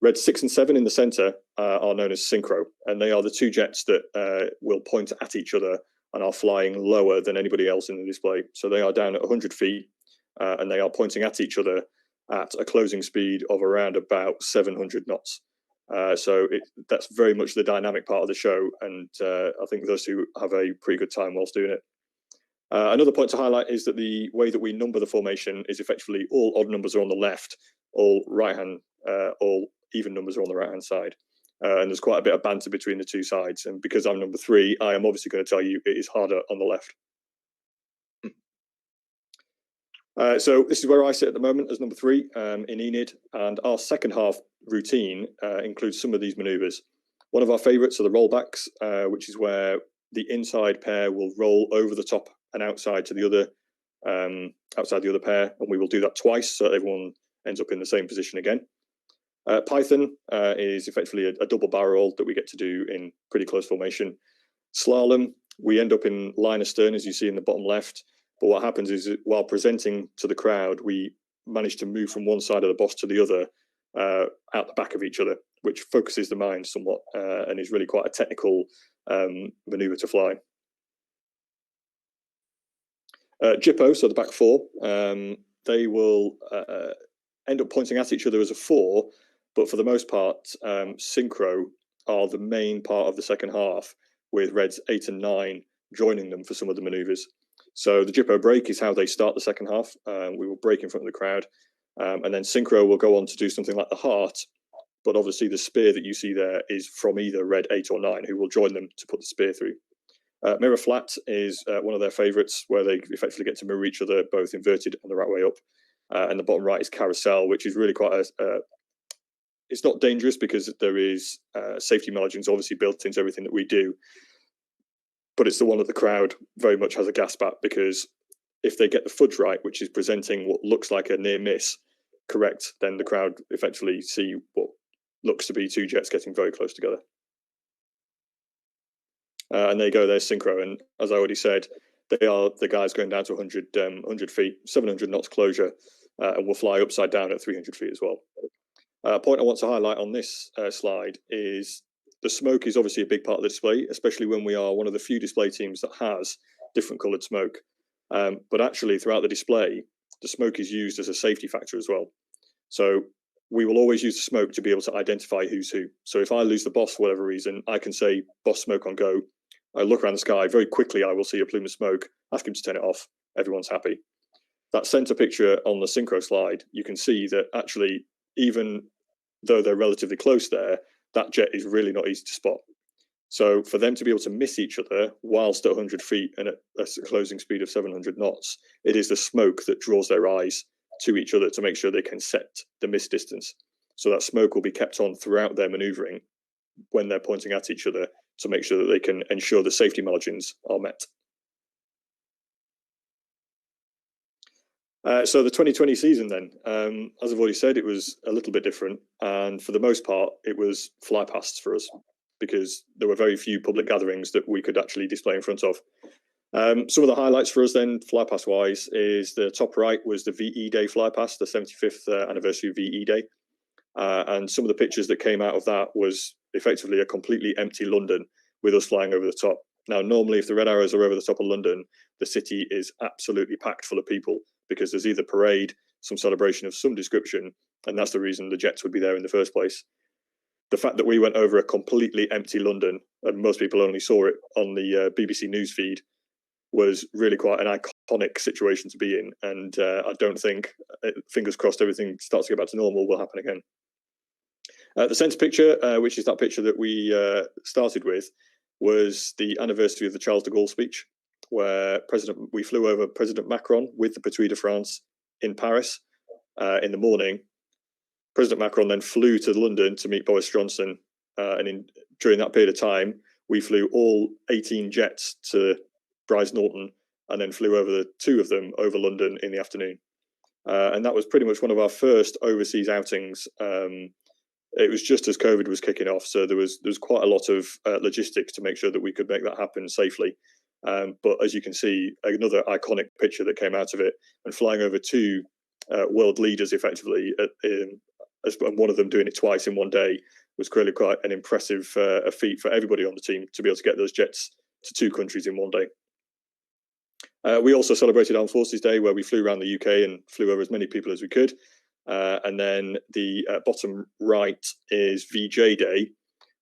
Red 6 and 7 in the centre are known as Synchro, and they are the 2 jets that will point at each other and are flying lower than anybody else in the display. So they are down at 100 feet, and they are pointing at each other at a closing speed of around about 700 knots. So that's very much the dynamic part of the show, and I think those two have a pretty good time whilst doing it. Another point to highlight is that the way that we number the formation is effectively all odd numbers are on the left, all even numbers are on the right-hand side. And there's quite a bit of banter between the 2 sides. And because I'm number 3, I am obviously going to tell you it is harder on the left. So this is where I sit at the moment as number 3 in Enid. And our second half routine includes some of these manoeuvres. One of our favourites are the rollbacks, which is where the inside pair will roll over the top and outside to the other, outside the other pair. And we will do that twice so that everyone ends up in the same position again. Python is effectively a double barrel roll that we get to do in pretty close formation. Slalom, we end up in line astern, as you see in the bottom left. But what happens is, while presenting to the crowd, we manage to move from one side of the boss to the other out the back of each other, which focuses the mind somewhat and is really quite a technical maneuver to fly. Jippo, so the back 4, they will end up pointing at each other as a 4, but for the most part, Synchro are the main part of the second half, with reds 8 and 9 joining them for some of the manoeuvres. So the Jippo break is how they start the second half. We will break in front of the crowd, and then Synchro will go on to do something like the heart, but obviously the spear that you see there is from either red 8 or 9, who will join them to put the spear through. Mirror flat is one of their favourites, where they effectively get to mirror each other both inverted and the right way up. And the bottom right is carousel, which is really quite it's not dangerous because there is safety margins obviously built into everything that we do. But it's the one that the crowd very much has a gasp at, because if they get the fudge right, which is presenting what looks like a near miss correct, then the crowd effectively see what looks to be 2 jets getting very close together. And there you go, there's Synchro. And as I already said, they are the guys going down to 100 feet, 700 knots closure, and will fly upside down at 300 feet as well. A point I want to highlight on this slide is the smoke is obviously a big part of the display, especially when we are one of the few display teams that has different coloured smoke. But actually, throughout the display, the smoke is used as a safety factor as well. So we will always use the smoke to be able to identify who's who. So if I lose the boss for whatever reason, I can say, boss smoke on go. I look around the sky, very quickly I will see a plume of smoke, ask him to turn it off, everyone's happy. That centre picture on the Synchro slide, you can see that actually, even though they're relatively close there, that jet is really not easy to spot. So for them to be able to miss each other whilst at 100 feet and at a closing speed of 700 knots, it is the smoke that draws their eyes to each other to make sure they can set the miss distance. So that smoke will be kept on throughout their manoeuvring when they're pointing at each other to make sure that they can ensure the safety margins are met. So the 2020 season then, as I've already said, it was a little bit different. And for the most part, it was fly pasts for us because there were very few public gatherings that we could actually display in front of. Some of the highlights for us then, fly past wise, is the top right was the VE Day fly past, the 75th anniversary of VE Day. And some of the pictures that came out of that was effectively a completely empty London with us flying over the top. Now, normally, if the Red Arrows are over the top of London, the city is absolutely packed full of people because there's either parade, some celebration of some description, and that's the reason the jets would be there in the first place. The fact that we went over a completely empty London, and most people only saw it on the BBC News feed, was really quite an iconic situation to be in. And I don't think, fingers crossed, everything starts to get back to normal, will happen again. The centre picture, which is that picture that we started with, was the anniversary of the Charles de Gaulle speech, where we flew over President Macron with the Patrouille de France in Paris in the morning. President Macron then flew to London to meet Boris Johnson, and during that period of time, we flew all 18 jets to Brize Norton, and then flew over the 2 of them over London in the afternoon. And that was pretty much one of our first overseas outings. It was just as COVID was kicking off, so there was quite a lot of logistics to make sure that we could make that happen safely. But as you can see, another iconic picture that came out of it, and flying over 2 world leaders effectively, and one of them doing it twice in one day, was clearly quite an impressive feat for everybody on the team to be able to get those jets to 2 countries in one day. We also celebrated Armed Forces Day, where we flew around the UK and flew over as many people as we could. And then the bottom right is VJ Day.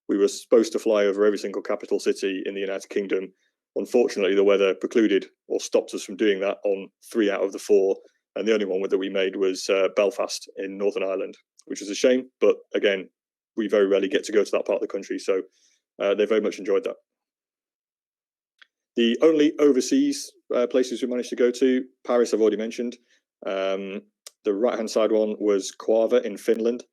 We were supposed to fly over every single capital city in the United Kingdom. Unfortunately, the weather precluded or stopped us from doing that on 3 out of the 4. And the only one that we made was Belfast in Northern Ireland, which is a shame. But again, we very rarely get to go to that part of the country. So they very much enjoyed that. The only overseas places we managed to go to, Paris, I've already mentioned. The right-hand side one was Quarva in Finland.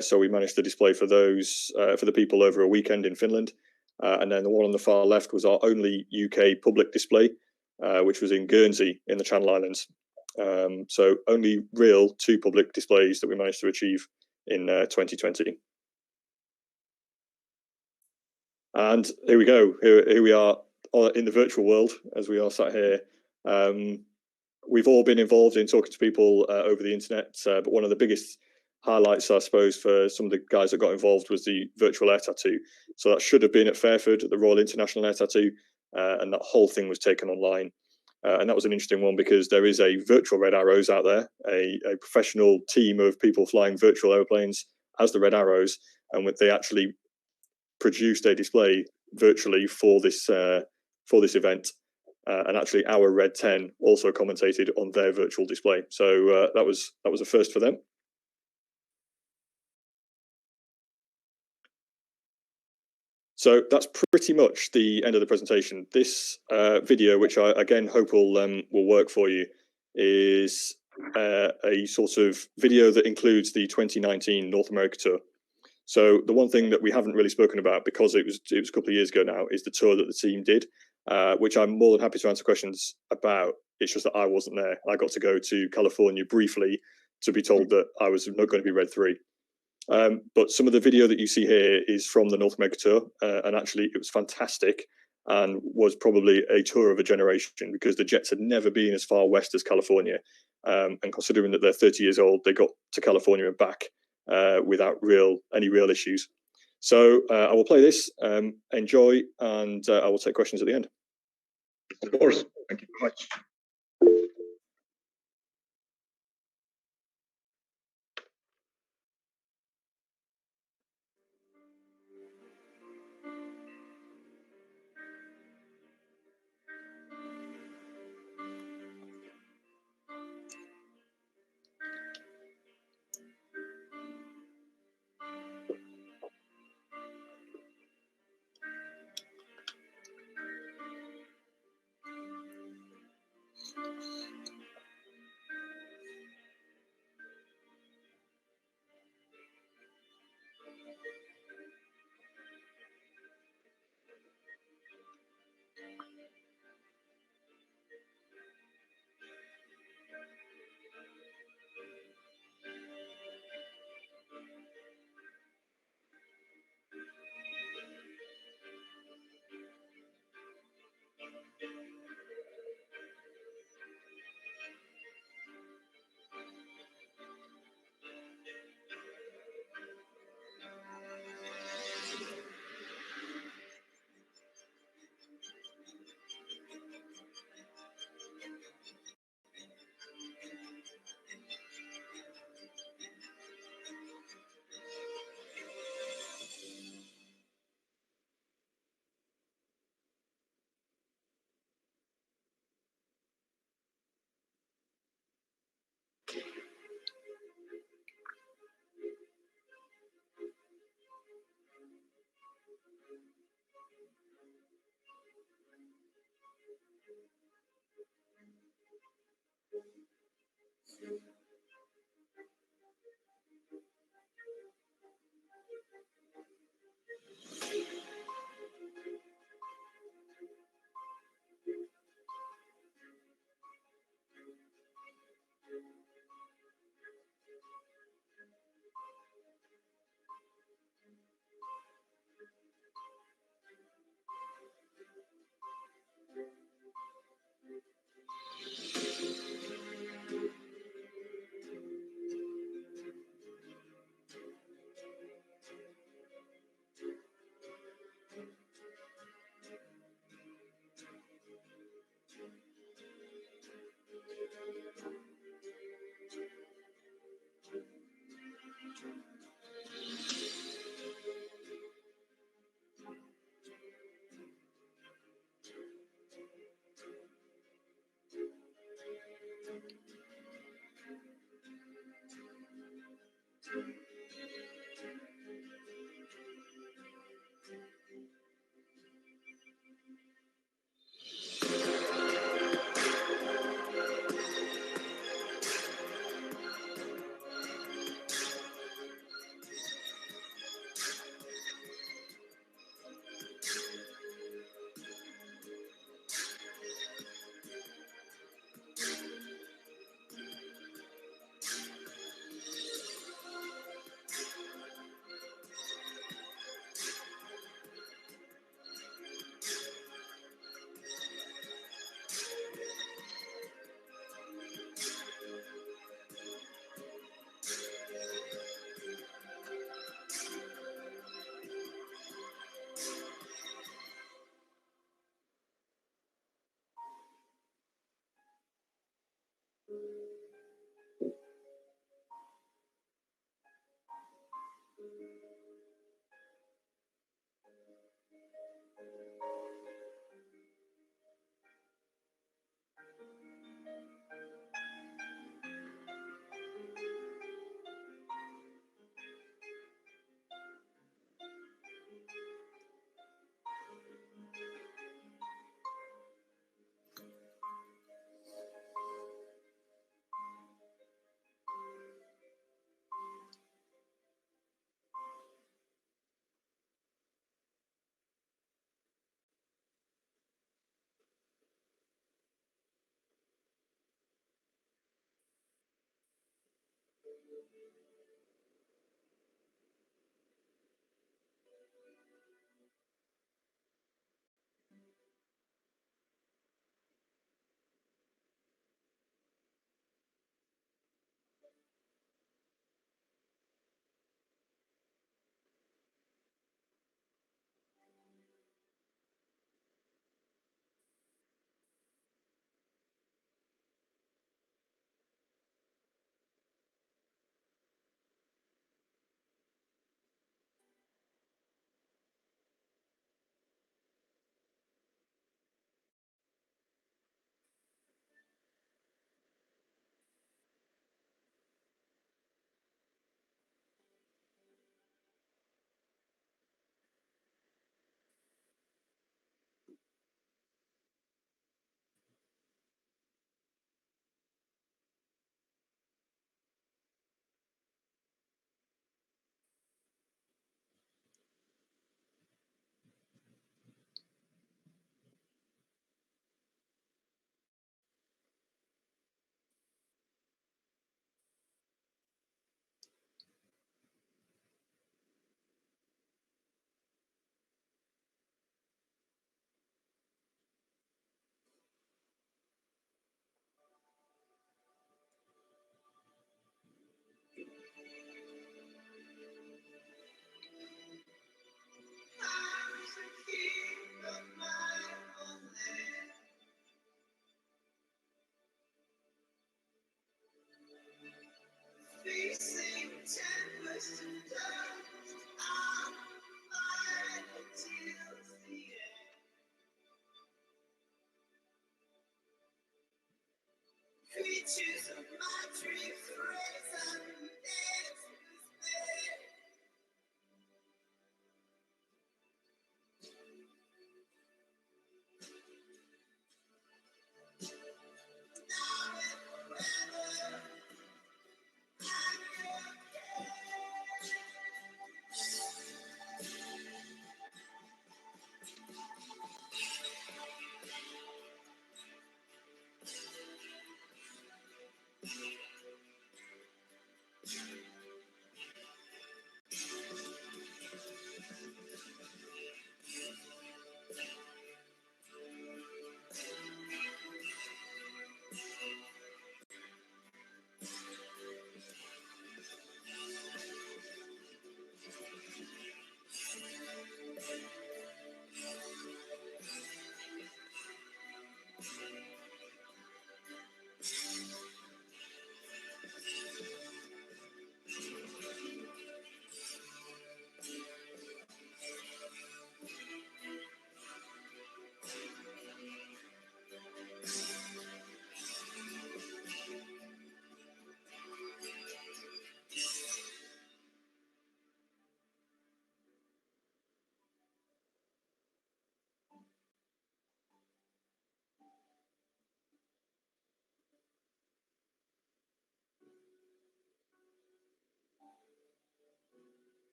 So we managed to display for those, for the people over a weekend in Finland. And then the one on the far left was our only UK public display, which was in Guernsey in the Channel Islands. So only real 2 public displays that we managed to achieve in 2020. And here we go. Here we are in the virtual world as we are sat here. We've all been involved in talking to people over the internet, but one of the biggest highlights, I suppose, for some of the guys that got involved was the virtual air tattoo. So that should have been at Fairford at the Royal International Air Tattoo, and that whole thing was taken online. And that was an interesting one because there is a virtual Red Arrows out there, a professional team of people flying virtual airplanes as the Red Arrows, and they actually produced a display virtually for this event. And actually, our Red 10 also commentated on their virtual display. So that was a first for them. So that's pretty much the end of the presentation. This video, which I again hope will work for you, is a sort of video that includes the 2019 North America tour. So the one thing that we haven't really spoken about, because it was a couple of years ago now, is the tour that the team did, which I'm more than happy to answer questions about. It's just that I wasn't there. I got to go to California briefly to be told that I was not going to be Red 3. But some of the video that you see here is from the North America tour, and actually it was fantastic and was probably a tour of a generation because the jets had never been as far west as California. And considering that they're 30 years old, they got to California and back without any real issues. So I will play this, enjoy, and I will take questions at the end. Of course. Thank you very much. Creatures of my dreams, raise up and dance with me.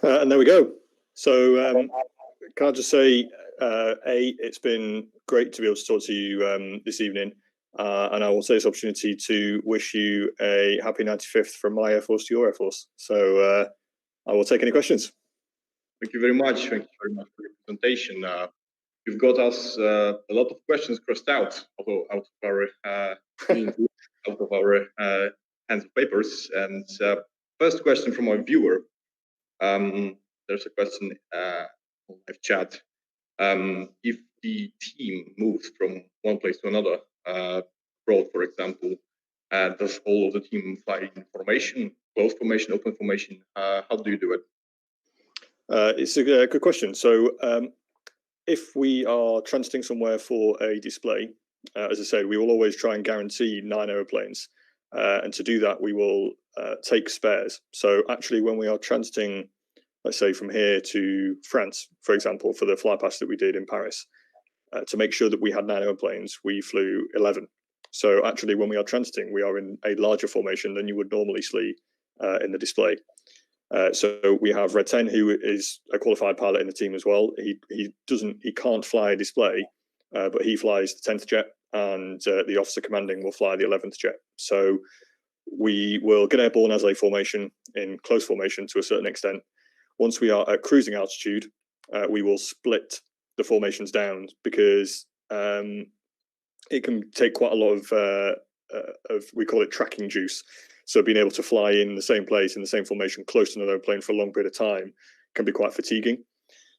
And there we go. So can I just say, it's been great to be able to talk to you this evening. And I will take this opportunity to wish you a happy 95th from my Air Force to your Air Force. So I will take any questions. Thank you very much. Thank you very much for your presentation. You've got us a lot of questions crossed out, although out of our hands of papers. And first question from our viewer. There's a question on live chat. If the team moves from one place to another, abroad, for example, does all of the team fly in formation, closed formation, open formation? How do you do it? It's a good question. So if we are transiting somewhere for a display, as I said, we will always try and guarantee 9 aeroplanes. And to do that, we will take spares. So actually, when we are transiting, let's say from here to France, for example, for the flypast that we did in Paris, to make sure that we had 9 aeroplanes, we flew 11. So actually, when we are transiting, we are in a larger formation than you would normally see in the display. So we have Red 10, who is a qualified pilot in the team as well. He can't fly a display, but he flies the 10th jet, and the officer commanding will fly the 11th jet. So we will get airborne as a formation in close formation to a certain extent. Once we are at cruising altitude, we will split the formations down, because it can take quite a lot of we call it tracking juice. So being able to fly in the same place, in the same formation, close to another airplane for a long period of time can be quite fatiguing.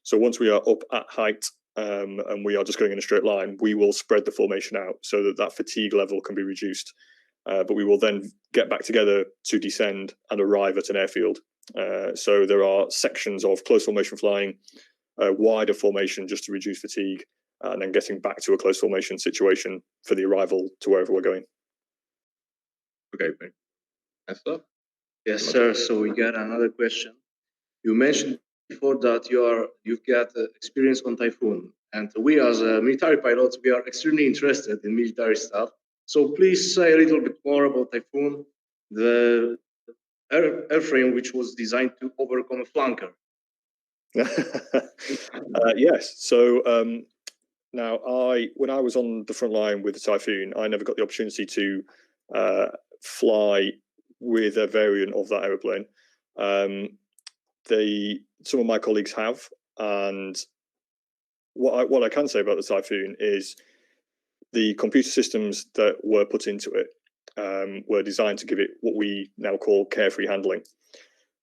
So once we are up at height and we are just going in a straight line, we will spread the formation out so that that fatigue level can be reduced. But we will then get back together to descend and arrive at an airfield. So there are sections of close formation flying, wider formation just to reduce fatigue, and then getting back to a close formation situation for the arrival to wherever we're going. Okay, Esther? Yes, sir. So we got another question. You mentioned before that you've got experience on Typhoon, and we as military pilots, we are extremely interested in military stuff. So please say a little bit more about Typhoon, the airframe which was designed to overcome a flanker. Yes. So now, when I was on the front line with the Typhoon, I never got the opportunity to fly with a variant of that aeroplane. Some of my colleagues have, and what I can say about the Typhoon is the computer systems that were put into it were designed to give it what we now call carefree handling.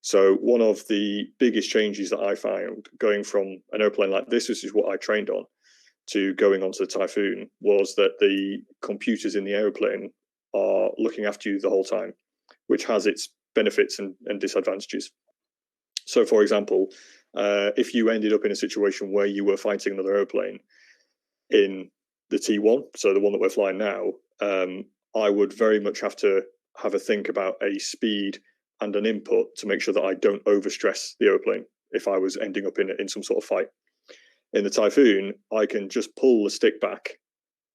So one of the biggest changes that I found going from an airplane like this is what I trained on, to going onto the Typhoon, was that the computers in the aeroplane are looking after you the whole time, which has its benefits and disadvantages. So, for example, if you ended up in a situation where you were fighting another airplane in the T1, so the one that we're flying now, I would very much have to have a think about a speed and an input to make sure that I don't overstress the airplane if I was ending up in some sort of fight. In the Typhoon, I can just pull the stick back,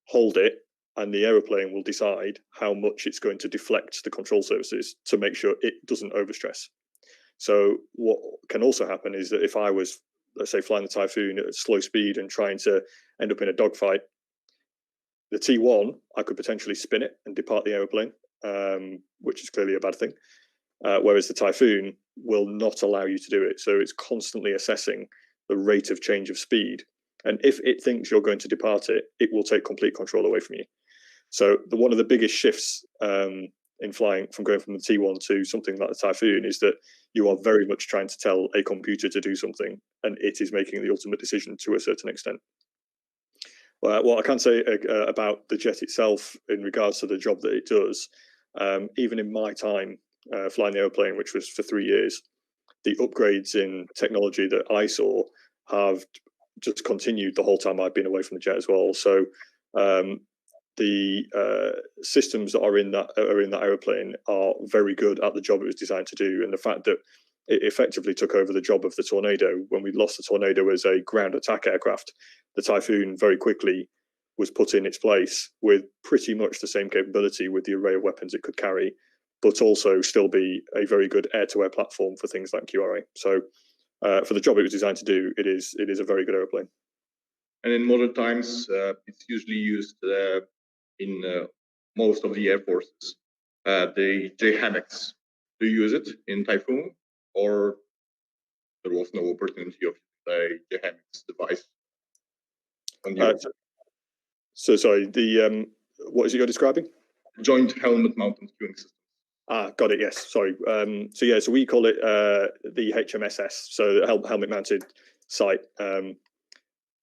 hold it, and the aeroplane will decide how much it's going to deflect the control surfaces to make sure it doesn't overstress. So what can also happen is that if I was, let's say, flying the Typhoon at slow speed and trying to end up in a dogfight, the T1, I could potentially spin it and depart the aeroplane, which is clearly a bad thing. Whereas the Typhoon will not allow you to do it. So it's constantly assessing the rate of change of speed. And if it thinks you're going to depart it, it will take complete control away from you. So one of the biggest shifts in flying from going from the T1 to something like the Typhoon is that you are very much trying to tell a computer to do something, and it is making the ultimate decision to a certain extent. What I can say about the jet itself in regards to the job that it does, even in my time flying the airplane, which was for 3 years, the upgrades in technology that I saw have just continued the whole time I've been away from the jet as well. So the systems that are in that aeroplane are very good at the job it was designed to do, and the fact that it effectively took over the job of the Tornado when we lost the Tornado as a ground attack aircraft. The Typhoon very quickly was put in its place with pretty much the same capability with the array of weapons it could carry, but also still be a very good air-to-air platform for things like QRA. So for the job it was designed to do, it is a very good aeroplane. And in modern times, it's usually used in most of the air forces. The JHAMX, do you use it in Typhoon, or there was no opportunity of the JHAMX device? So sorry, the what is it you're describing? Joint helmet mounted queuing system. Got it. Yes, sorry. So we call it the HMSS, so the helmet mounted sight.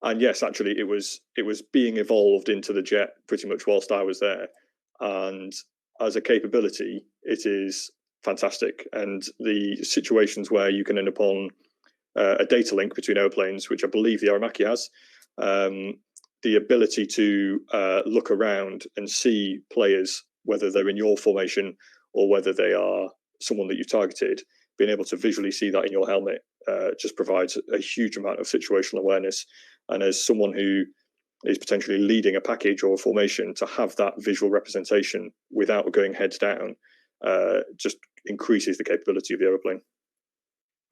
And yes, actually, it was being evolved into the jet pretty much whilst I was there, and as a capability, it is fantastic. And the situations where you can end up on a data link between airplanes, which I believe the Aramaki has, the ability to look around and see players, whether they're in your formation or whether they are someone that you've targeted, being able to visually see that in your helmet just provides a huge amount of situational awareness. And as someone who is potentially leading a package or a formation, to have that visual representation without going heads down just increases the capability of the aeroplane.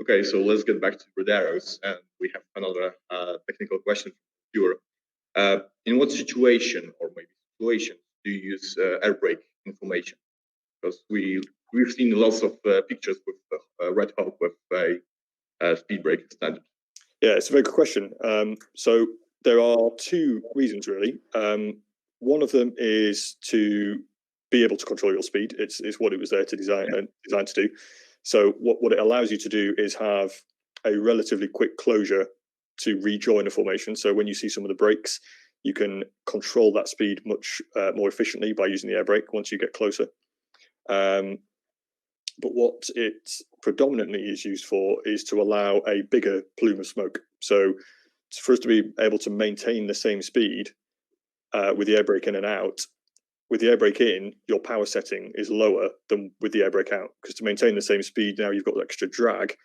Okay, so let's get back to Roderos, and we have another technical question from the viewer. In what situation or maybe situations do you use air brake information? Because we've seen lots of pictures with Red Hawk with a speed brake standard. Yeah, it's a very good question. So there are two reasons really. One of them is to be able to control your speed. It's what it was there to designed to do. So what it allows you to do is have a relatively quick closure to rejoin a formation. So when you see some of the brakes, you can control that speed much more efficiently by using the air brake once you get closer. But what it predominantly is used for is to allow a bigger plume of smoke. So for us to be able to maintain the same speed with the air brake in and out, with the air brake in, your power setting is lower than with the air brake out, because to maintain the same speed, now you've got extra drag,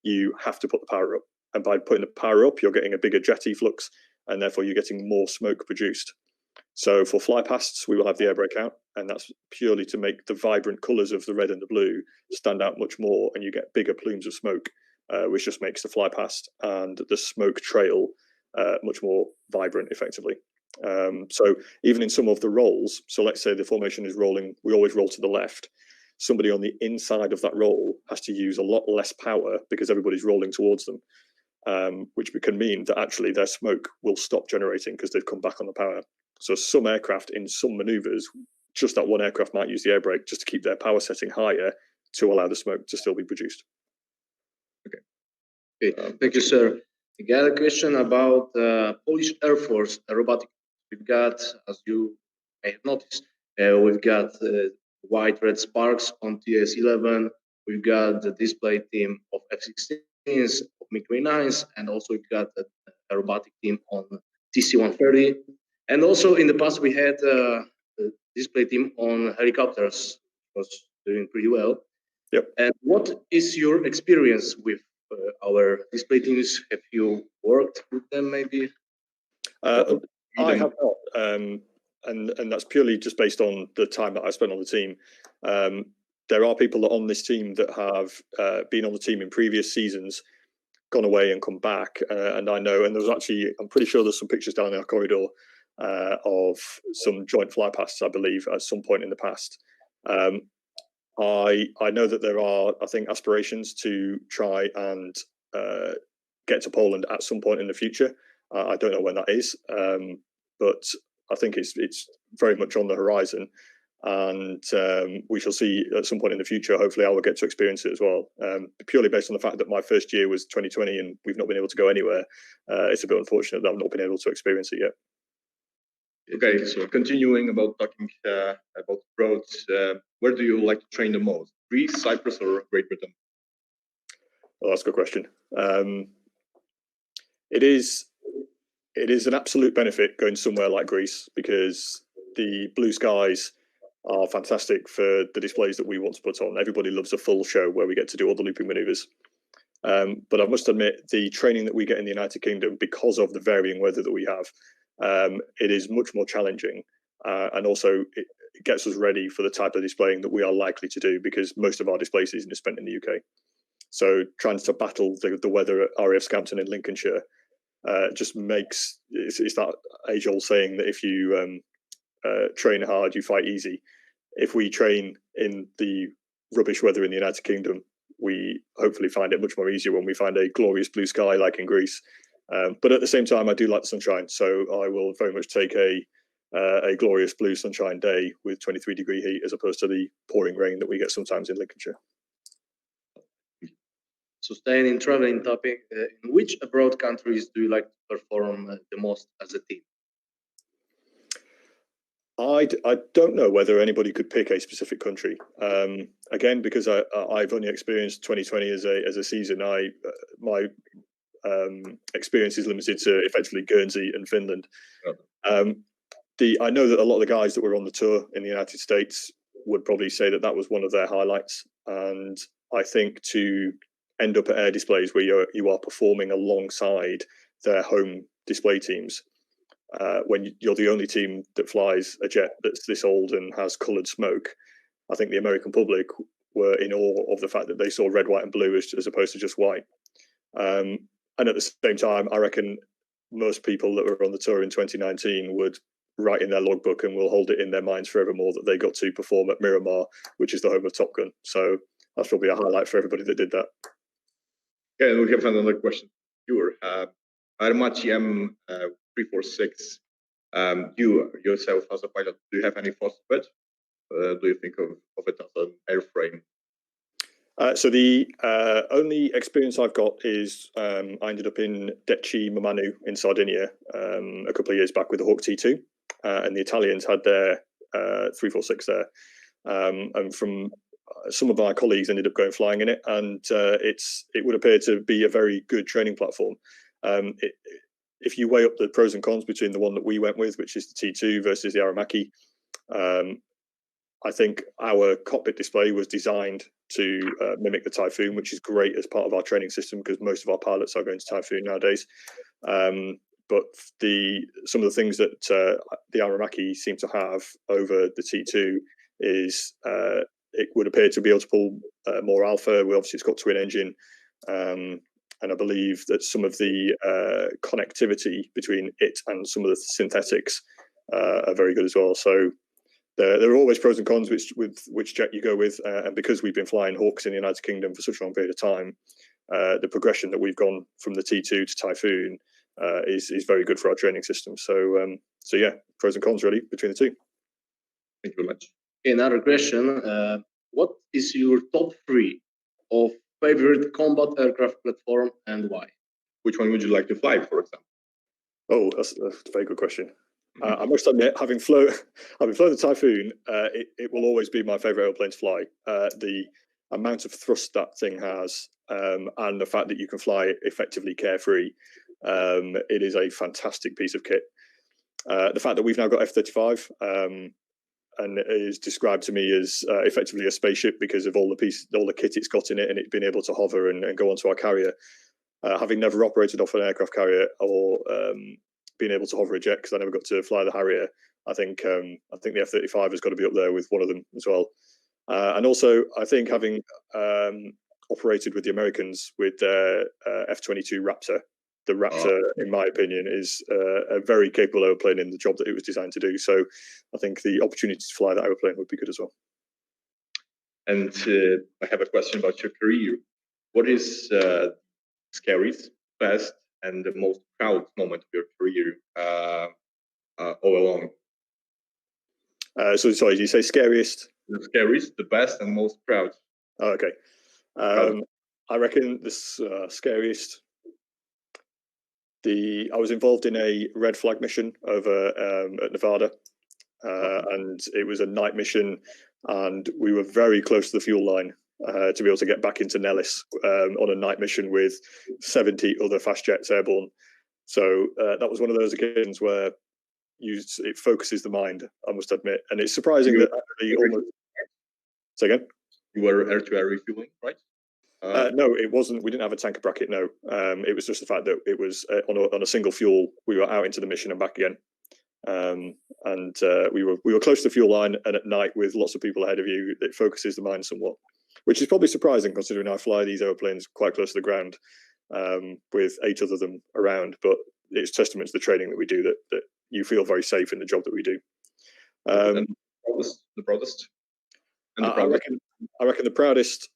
you have to put the power up. And by putting the power up, you're getting a bigger jet efflux, and therefore you're getting more smoke produced. So for fly pasts, we will have the air brake out, and that's purely to make the vibrant colours of the red and the blue stand out much more, and you get bigger plumes of smoke, which just makes the fly past and the smoke trail much more vibrant effectively. So even in some of the rolls, so let's say the formation is rolling, we always roll to the left. Somebody on the inside of that roll has to use a lot less power because everybody's rolling towards them, which can mean that actually their smoke will stop generating because they've come back on the power. So some aircraft in some maneuvers, just that one aircraft might use the air brake just to keep their power setting higher to allow the smoke to still be produced. Okay, thank you, sir. We got a question about Polish Air Force robotic. We've got, as you may have noticed, we've got white red sparks on TS-11. We've got the display team of F-16s, of MiG-29s, and also we've got a robotic team on TC-130. And also in the past, we had a display team on helicopters, which was doing pretty well. Yep. And what is your experience with our display teams? Have you worked with them maybe? I have not, and that's purely just based on the time that I spent on the team. There are people on this team that have been on the team in previous seasons, gone away and come back, and I know, and there's actually, I'm pretty sure there's some pictures down in our corridor of some joint fly pasts, I believe, at some point in the past. I know that there are, I think, aspirations to try and get to Poland at some point in the future. I don't know when that is, but I think it's very much on the horizon, and we shall see at some point in the future. Hopefully, I will get to experience it as well. Purely based on the fact that my first year was 2020 and we've not been able to go anywhere. It's a bit unfortunate that I've not been able to experience it yet. Okay, so continuing about talking about roads, where do you like to train the most? Greece, Cyprus, or Great Britain? Well, that's a good question. It is an absolute benefit going somewhere like Greece because the blue skies are fantastic for the displays that we want to put on. Everybody loves a full show where we get to do all the looping maneuvers. But I must admit, the training that we get in the United Kingdom, because of the varying weather that we have, it is much more challenging, and also it gets us ready for the type of displaying that we are likely to do, because most of our display season is spent in the UK. So trying to battle the weather at RAF Scampton in Lincolnshire just makes, it's that age-old saying that if you train hard, you fight easy. If we train in the rubbish weather in the United Kingdom, we hopefully find it much more easier when we find a glorious blue sky like in Greece. But at the same time, I do like the sunshine, so I will very much take a glorious blue sunshine day with 23-degree heat as opposed to the pouring rain that we get sometimes in Lincolnshire. So staying in traveling topic, in which abroad countries do you like to perform the most as a team? I don't know whether anybody could pick a specific country. Again, because I've only experienced 2020 as a season. My experience is limited to effectively Guernsey and Finland. I know that a lot of the guys that were on the tour in the United States would probably say that that was one of their highlights. And I think to end up at air displays where you are performing alongside their home display teams, when you're the only team that flies a jet that's this old and has coloured smoke, I think the American public were in awe of the fact that they saw red, white and blue as opposed to just white. And at the same time, I reckon most people that were on the tour in 2019 would write in their logbook and will hold it in their minds forevermore that they got to perform at Miramar, which is the home of Top Gun. So that's probably a highlight for everybody that did that. Okay, and we have another question. Armaci M346. You yourself as a pilot, do you have any thoughts of it? Do you think of it as an airframe? So the only experience I've got is I ended up in Deci Mamanu in Sardinia a couple of years back with the Hawk T2, and the Italians had their 346 there. And from some of my colleagues ended up going flying in it, and it would appear to be a very good training platform. If you weigh up the pros and cons between the one that we went with, which is the T2 versus the Aramaki, I think our cockpit display was designed to mimic the Typhoon, which is great as part of our training system because most of our pilots are going to Typhoon nowadays. But some of the things that the Aramaki seem to have over the T2 is it would appear to be able to pull more alpha. Obviously, it's got twin engine. And I believe that some of the connectivity between it and some of the synthetics are very good as well. So there are always pros and cons which jet you go with. And because we've been flying Hawks in the United Kingdom for such a long period of time, the progression that we've gone from the T2 to Typhoon is very good for our training system. So yeah, pros and cons really between the two. Thank you very much. Another question. What is your top 3 of favorite combat aircraft platform and why? Which one would you like to fly, for example? Oh, that's a very good question. I must admit, having flown the Typhoon, it will always be my favorite airplane to fly. The amount of thrust that thing has, and the fact that you can fly it effectively carefree, it is a fantastic piece of kit. The fact that we've now got F-35, and it is described to me as effectively a spaceship because of all the kit it's got in it, and it being able to hover and go onto our carrier. Having never operated off an aircraft carrier or being able to hover a jet, because I never got to fly the Harrier, I think the F-35 has got to be up there with one of them as well. And also, I think having operated with the Americans with their F-22 Raptor, the Raptor, in my opinion, is a very capable airplane in the job that it was designed to do. So I think the opportunity to fly that airplane would be good as well. And I have a question about your career. What is scariest, best, and the most proud moment of your career all along? So sorry, did you say scariest? The scariest, the best, and most proud. Oh, okay. I reckon this scariest. I was involved in a red flag mission over at Nevada, and it was a night mission, and we were very close to the fuel line to be able to get back into Nellis on a night mission with 70 other fast jets airborne. So that was one of those occasions where it focuses the mind, I must admit, and it's surprising that actually almost. Say again. You were air-to-air refueling, right? No, it wasn't. We didn't have a tanker bracket. No, it was just the fact that it was on a single fuel. We were out into the mission and back again, and we were close to the fuel line. And at night, with lots of people ahead of you, it focuses the mind somewhat, which is probably surprising considering I fly these aeroplanes quite close to the ground with 8 of them around. But it's testament to the training that we do that you feel very safe in the job that we do. The proudest. And I reckon the proudest.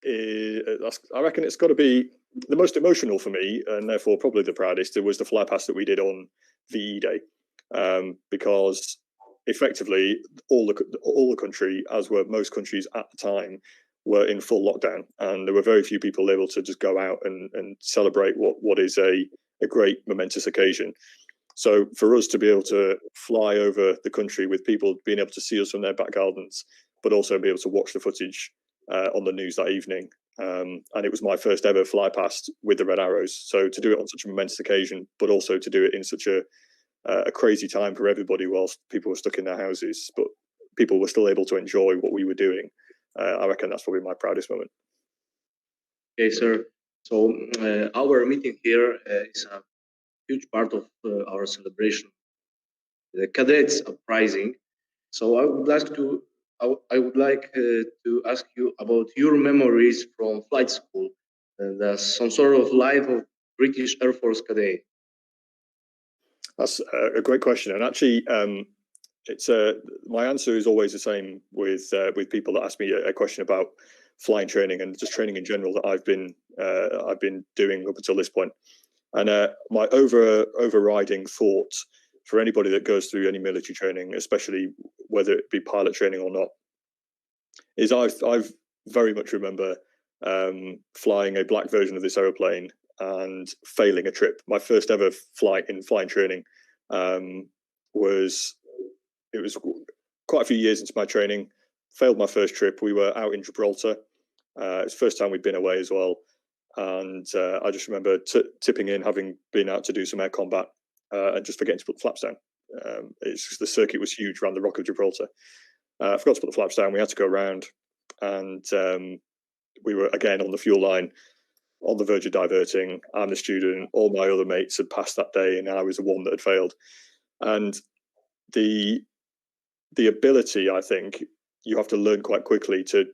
I reckon it's got to be the most emotional for me, and therefore probably the proudest. It was the fly past that we did on VE Day, because effectively all the country, as were most countries at the time, were in full lockdown, and there were very few people able to just go out and celebrate what is a great momentous occasion. So for us to be able to fly over the country with people being able to see us from their back gardens, but also be able to watch the footage on the news that evening. And it was my first ever fly past with the Red Arrows. So to do it on such a momentous occasion, but also to do it in such a crazy time for everybody whilst people were stuck in their houses, but people were still able to enjoy what we were doing. I reckon that's probably my proudest moment. Okay, sir. So our meeting here is a huge part of our celebration, the cadets uprising. So I would like to ask you about your memories from flight school, some sort of life of British Air Force cadet. That's a great question, and actually, it's my answer is always the same with people that ask me a question about flying training and just training in general that I've been doing up until this point. And my overriding thought for anybody that goes through any military training, especially whether it be pilot training or not, is I've very much remember flying a black version of this aeroplane and failing a trip. My first ever flight in flying training was quite a few years into my training. Failed my first trip. We were out in Gibraltar. It's the first time we'd been away as well. And I just remember tipping in, having been out to do some air combat, and just forgetting to put the flaps down. It's just the circuit was huge around the Rock of Gibraltar. I forgot to put the flaps down. We had to go around, and we were again on the fuel line, on the verge of diverting. I'm the student. All my other mates had passed that day, and I was the one that had failed. And the ability, I think, you have to learn quite quickly to,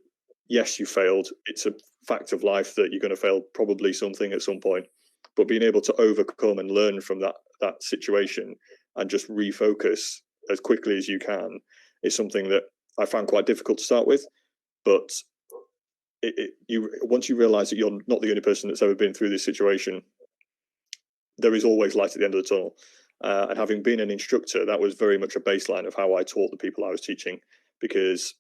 yes, you failed. It's a fact of life that you're going to fail probably something at some point, but being able to overcome and learn from that situation and just refocus as quickly as you can is something that I found quite difficult to start with. But once you realize that you're not the only person that's ever been through this situation, there is always light at the end of the tunnel. And having been an instructor, that was very much a baseline of how I taught the people I was teaching, because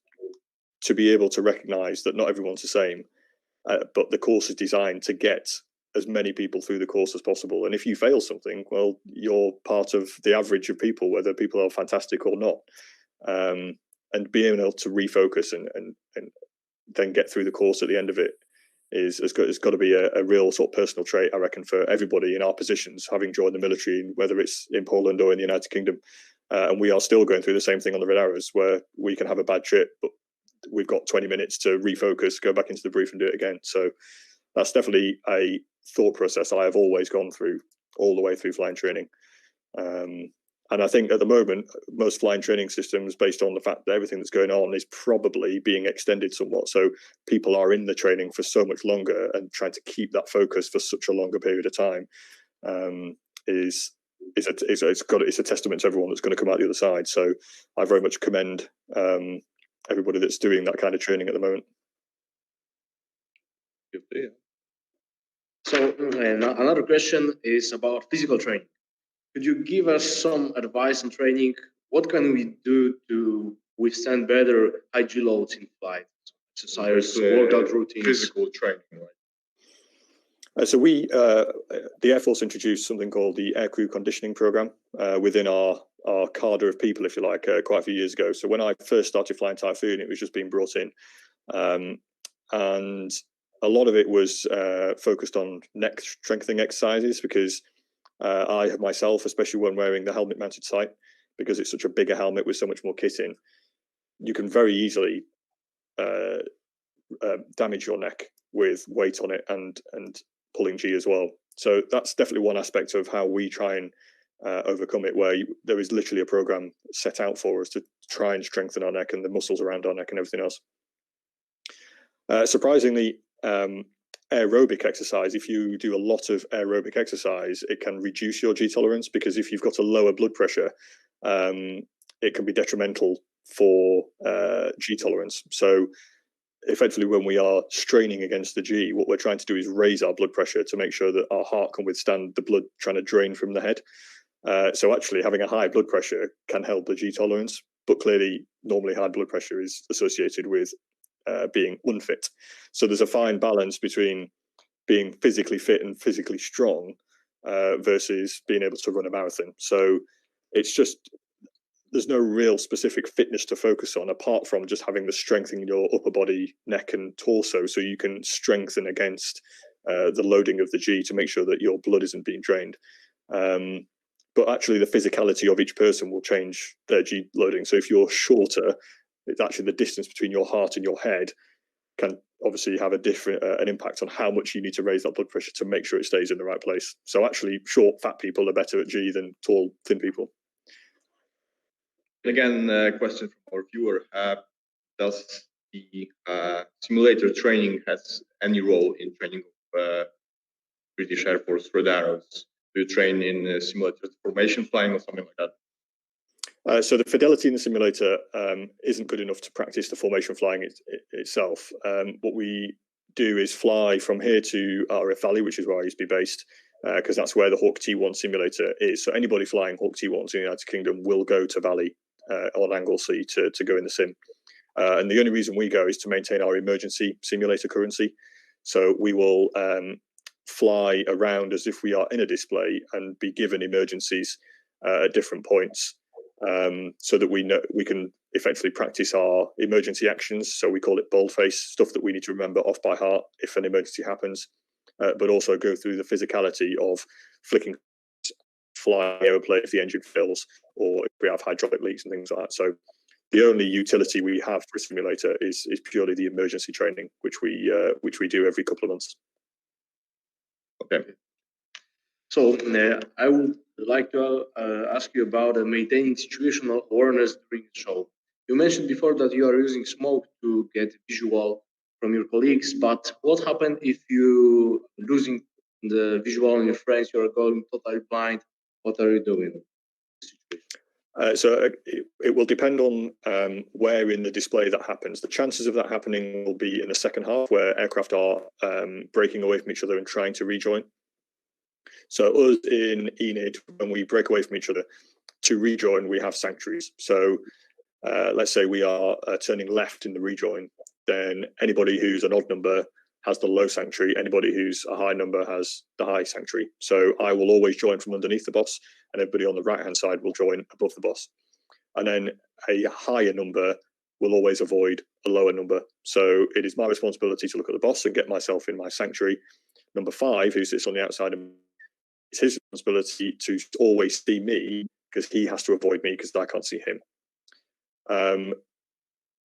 to be able to recognize that not everyone's the same, but the course is designed to get as many people through the course as possible. And if you fail something, well, you're part of the average of people, whether people are fantastic or not. And being able to refocus and then get through the course at the end of it it's got to be a real sort of personal trait, I reckon, for everybody in our positions, having joined the military, whether it's in Poland or in the United Kingdom. And we are still going through the same thing on the Red Arrows, where we can have a bad trip, but we've got 20 minutes to refocus, go back into the brief and do it again. So that's definitely a thought process I have always gone through all the way through flying training. And I think at the moment, most flying training systems, based on the fact that everything that's going on is probably being extended somewhat. So people are in the training for so much longer, and trying to keep that focus for such a longer period of time it's a testament to everyone that's going to come out the other side. So I very much commend everybody that's doing that kind of training at the moment. So another question is about physical training. Could you give us some advice on training? What can we do to withstand better high G loads in flight? Exercise, workout routines. Physical training, right? So the Air Force introduced something called the Aircrew Conditioning Program within our cadre of people, if you like, quite a few years ago. So when I first started flying Typhoon, it was just being brought in. And a lot of it was focused on neck strengthening exercises, because I myself, especially when wearing the helmet mounted sight, because it's such a bigger helmet with so much more kit in, you can very easily damage your neck with weight on it and pulling G as well. So that's definitely one aspect of how we try and overcome it, where there is literally a program set out for us to try and strengthen our neck and the muscles around our neck and everything else. Surprisingly, aerobic exercise, if you do a lot of aerobic exercise, it can reduce your G tolerance, because if you've got a lower blood pressure, it can be detrimental for G tolerance. So effectively, when we are straining against the G, what we're trying to do is raise our blood pressure to make sure that our heart can withstand the blood trying to drain from the head. So actually having a high blood pressure can help the G tolerance, but clearly normally high blood pressure is associated with being unfit. So there's a fine balance between being physically fit and physically strong versus being able to run a marathon. So it's just, there's no real specific fitness to focus on, apart from just having the strength in your upper body, neck and torso, so you can strengthen against the loading of the G to make sure that your blood isn't being drained. But actually the physicality of each person will change their G loading. So if you're shorter, it's actually the distance between your heart and your head can obviously have a different an impact on how much you need to raise that blood pressure to make sure it stays in the right place. So actually short, fat people are better at G than tall, thin people. Again, a question from our viewer. Does the simulator training has any role in training of British Air Force radaros? Do you train in simulator formation flying or something like that? So the fidelity in the simulator isn't good enough to practice the formation flying itself. What we do is fly from here to RF Valley, which is where I used to be based, because that's where the Hawk T1 simulator is. So anybody flying Hawk T1s in the United Kingdom will go to Valley on Anglesey to go in the sim. And the only reason we go is to maintain our emergency simulator currency. So we will fly around as if we are in a display and be given emergencies at different points, so that we can effectively practice our emergency actions. So we call it boldface, stuff that we need to remember off by heart if an emergency happens, but also go through the physicality of flicking, flying aeroplane if the engine fails, or if we have hydraulic leaks and things like that. So the only utility we have for a simulator is purely the emergency training, which we do every couple of months. Okay. So I would like to ask you about maintaining situational awareness during the show. You mentioned before that you are using smoke to get visual from your colleagues, but what happened if you losing the visual on your friends, you are going totally blind? What are you doing? So it will depend on where in the display that happens. The chances of that happening will be in the second half, where aircraft are breaking away from each other and trying to rejoin. So us in Enid, when we break away from each other to rejoin, we have sanctuaries. So let's say we are turning left in the rejoin, then anybody who's an odd number has the low sanctuary. Anybody who's a high number has the high sanctuary. So I will always join from underneath the boss, and everybody on the right-hand side will join above the boss. And then a higher number will always avoid a lower number. So it is my responsibility to look at the boss and get myself in my sanctuary. Number 5, who sits on the outside, it's his responsibility to always see me, because he has to avoid me because I can't see him.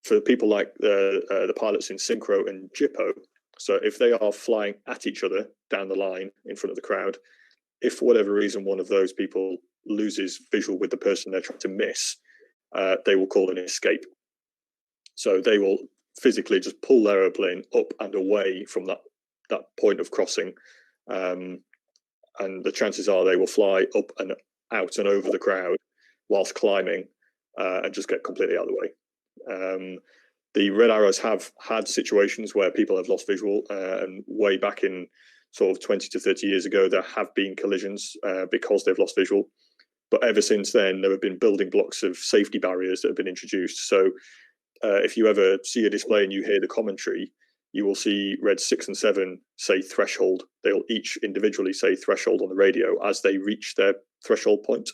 For people like the pilots in Synchro and Jippo, so if they are flying at each other down the line in front of the crowd, if for whatever reason one of those people loses visual with the person they're trying to miss, they will call an escape. So they will physically just pull their airplane up and away from that point of crossing. And the chances are they will fly up and out and over the crowd whilst climbing and just get completely out of the way. The Red Arrows have had situations where people have lost visual, and way back in sort of 20 to 30 years ago, there have been collisions because they've lost visual. But ever since then, there have been building blocks of safety barriers that have been introduced. So if you ever see a display and you hear the commentary, you will see Red 6 and 7 say threshold. They'll each individually say threshold on the radio as they reach their threshold point.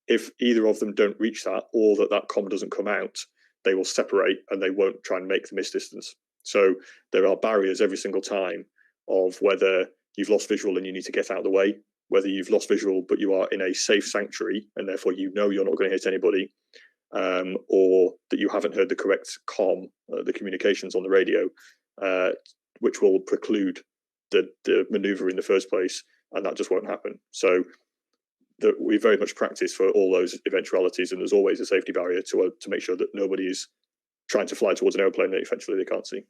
If either of them don't reach that, or that comm doesn't come out, they will separate and they won't try and make the missed distance. So there are barriers every single time of whether you've lost visual and you need to get out of the way, whether you've lost visual but you are in a safe sanctuary and therefore you know you're not going to hit anybody, or that you haven't heard the correct comm, the communications on the radio, which will preclude the maneuver in the first place, and that just won't happen. So we very much practice for all those eventualities, and there's always a safety barrier to make sure that nobody is trying to fly towards an airplane that eventually they can't see.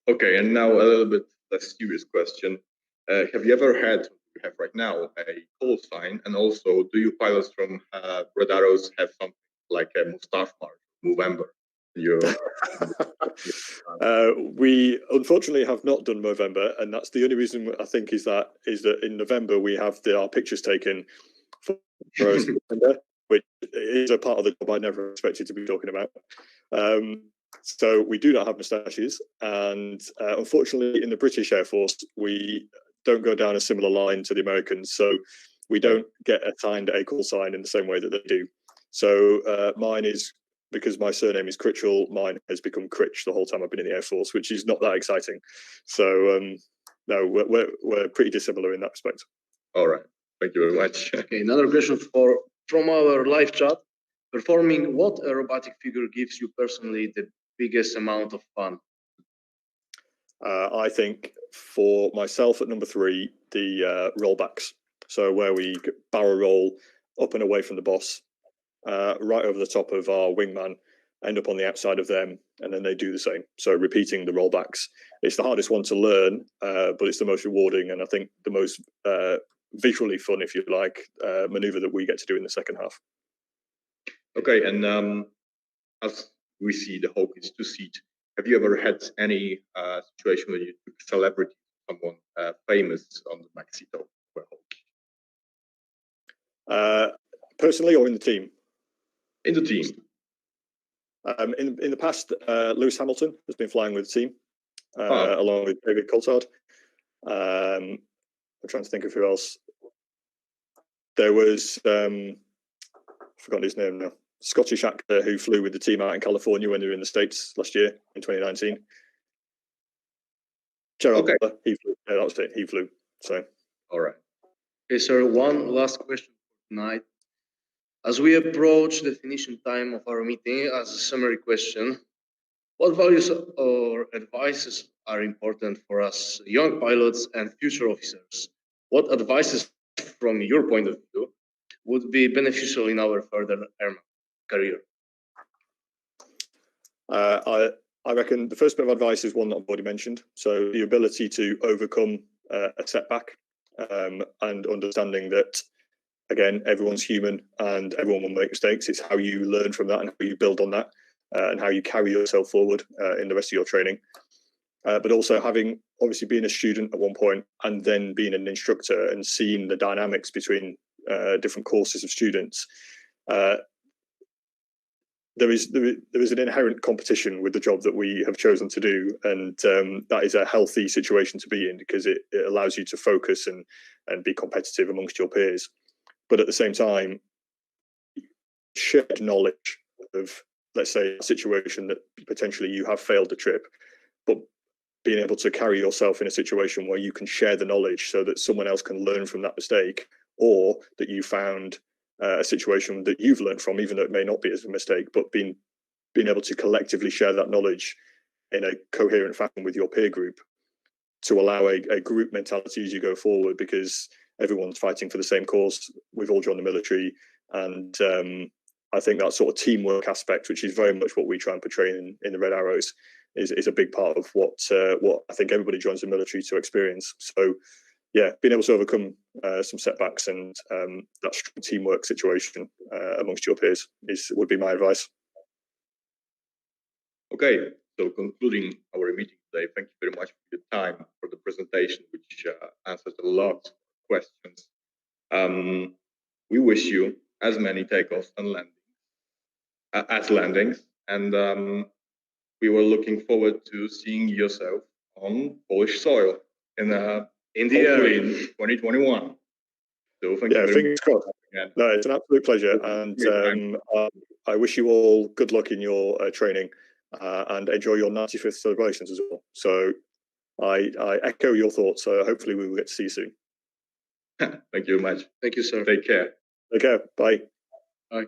Okay, and now a little bit less serious question. Have you ever had, you have right now, a call sign? And also, do you pilots from Red Arrows have something like a Mustache March, Movember? We unfortunately have not done Movember, and that's the only reason I think is that in November we have our pictures taken for us, which is a part of the job I never expected to be talking about. So we do not have moustaches, and unfortunately in the British Air Force we don't go down a similar line to the Americans, so we don't get assigned a call sign in the same way that they do. So mine is, because my surname is Critchell, mine has become Critch the whole time I've been in the Air Force, which is not that exciting. So no, we're pretty dissimilar in that respect. All right, thank you very much. Okay, another question from our live chat. Performing what aerobatic figure gives you personally the biggest amount of fun? I think for myself at number 3, the rollbacks. So where we barrel roll up and away from the boss, right over the top of our wingman, end up on the outside of them, and then they do the same. So repeating the rollbacks. It's the hardest one to learn, but it's the most rewarding, and I think the most visually fun, if you like, maneuver that we get to do in the second half. Okay, and as we see, the Hawk is 2-seat. Have you ever had any situation where you took celebrity, someone famous on the back seat of a Hawk? Personally, or in the team? In the team. In the past, Lewis Hamilton has been flying with the team, along with David Coulthard. I'm trying to think of who else. There was, I've forgotten his name now, Scottish actor who flew with the team out in California when they were in the States last year in 2019. Gerald, okay. He flew. Yeah, that was it. He flew. So, all right. Okay, sir. One last question for tonight. As we approach the finishing time of our meeting, as a summary question, what values or advices are important for us young pilots and future officers? What advices, from your point of view, would be beneficial in our further airman career? I reckon the first bit of advice is one that I've already mentioned. So the ability to overcome a setback, and understanding that, again, everyone's human and everyone will make mistakes. It's how you learn from that and how you build on that, and how you carry yourself forward in the rest of your training. But also obviously being a student at one point and then being an instructor and seeing the dynamics between different courses of students. There is an inherent competition with the job that we have chosen to do, and that is a healthy situation to be in, because it allows you to focus and be competitive amongst your peers. But at the same time, shared knowledge of, let's say, a situation that potentially you have failed the trip, but being able to carry yourself in a situation where you can share the knowledge so that someone else can learn from that mistake, or that you found a situation that you've learned from, even though it may not be as a mistake, but being able to collectively share that knowledge in a coherent fashion with your peer group to allow a group mentality as you go forward, because everyone's fighting for the same cause. We've all joined the military, and I think that sort of teamwork aspect, which is very much what we try and portray in the Red Arrows, is a big part of what I think everybody joins the military to experience. So yeah, being able to overcome some setbacks and that teamwork situation amongst your peers would be my advice. Okay, so concluding our meeting today, thank you very much for your time, for the presentation, which answered a lot of questions. We wish you as many takeoffs and landings, and we were looking forward to seeing yourself on Polish soil in the air. in 2021. So thank you Yeah, very fingers crossed. much again. No, it's an absolute pleasure, and I wish you all good luck in your training and enjoy your 95th celebrations as well. So I echo your thoughts. So hopefully we will get to see you soon. Thank you very much. Thank you, sir. Take care. Take care. Bye. Bye.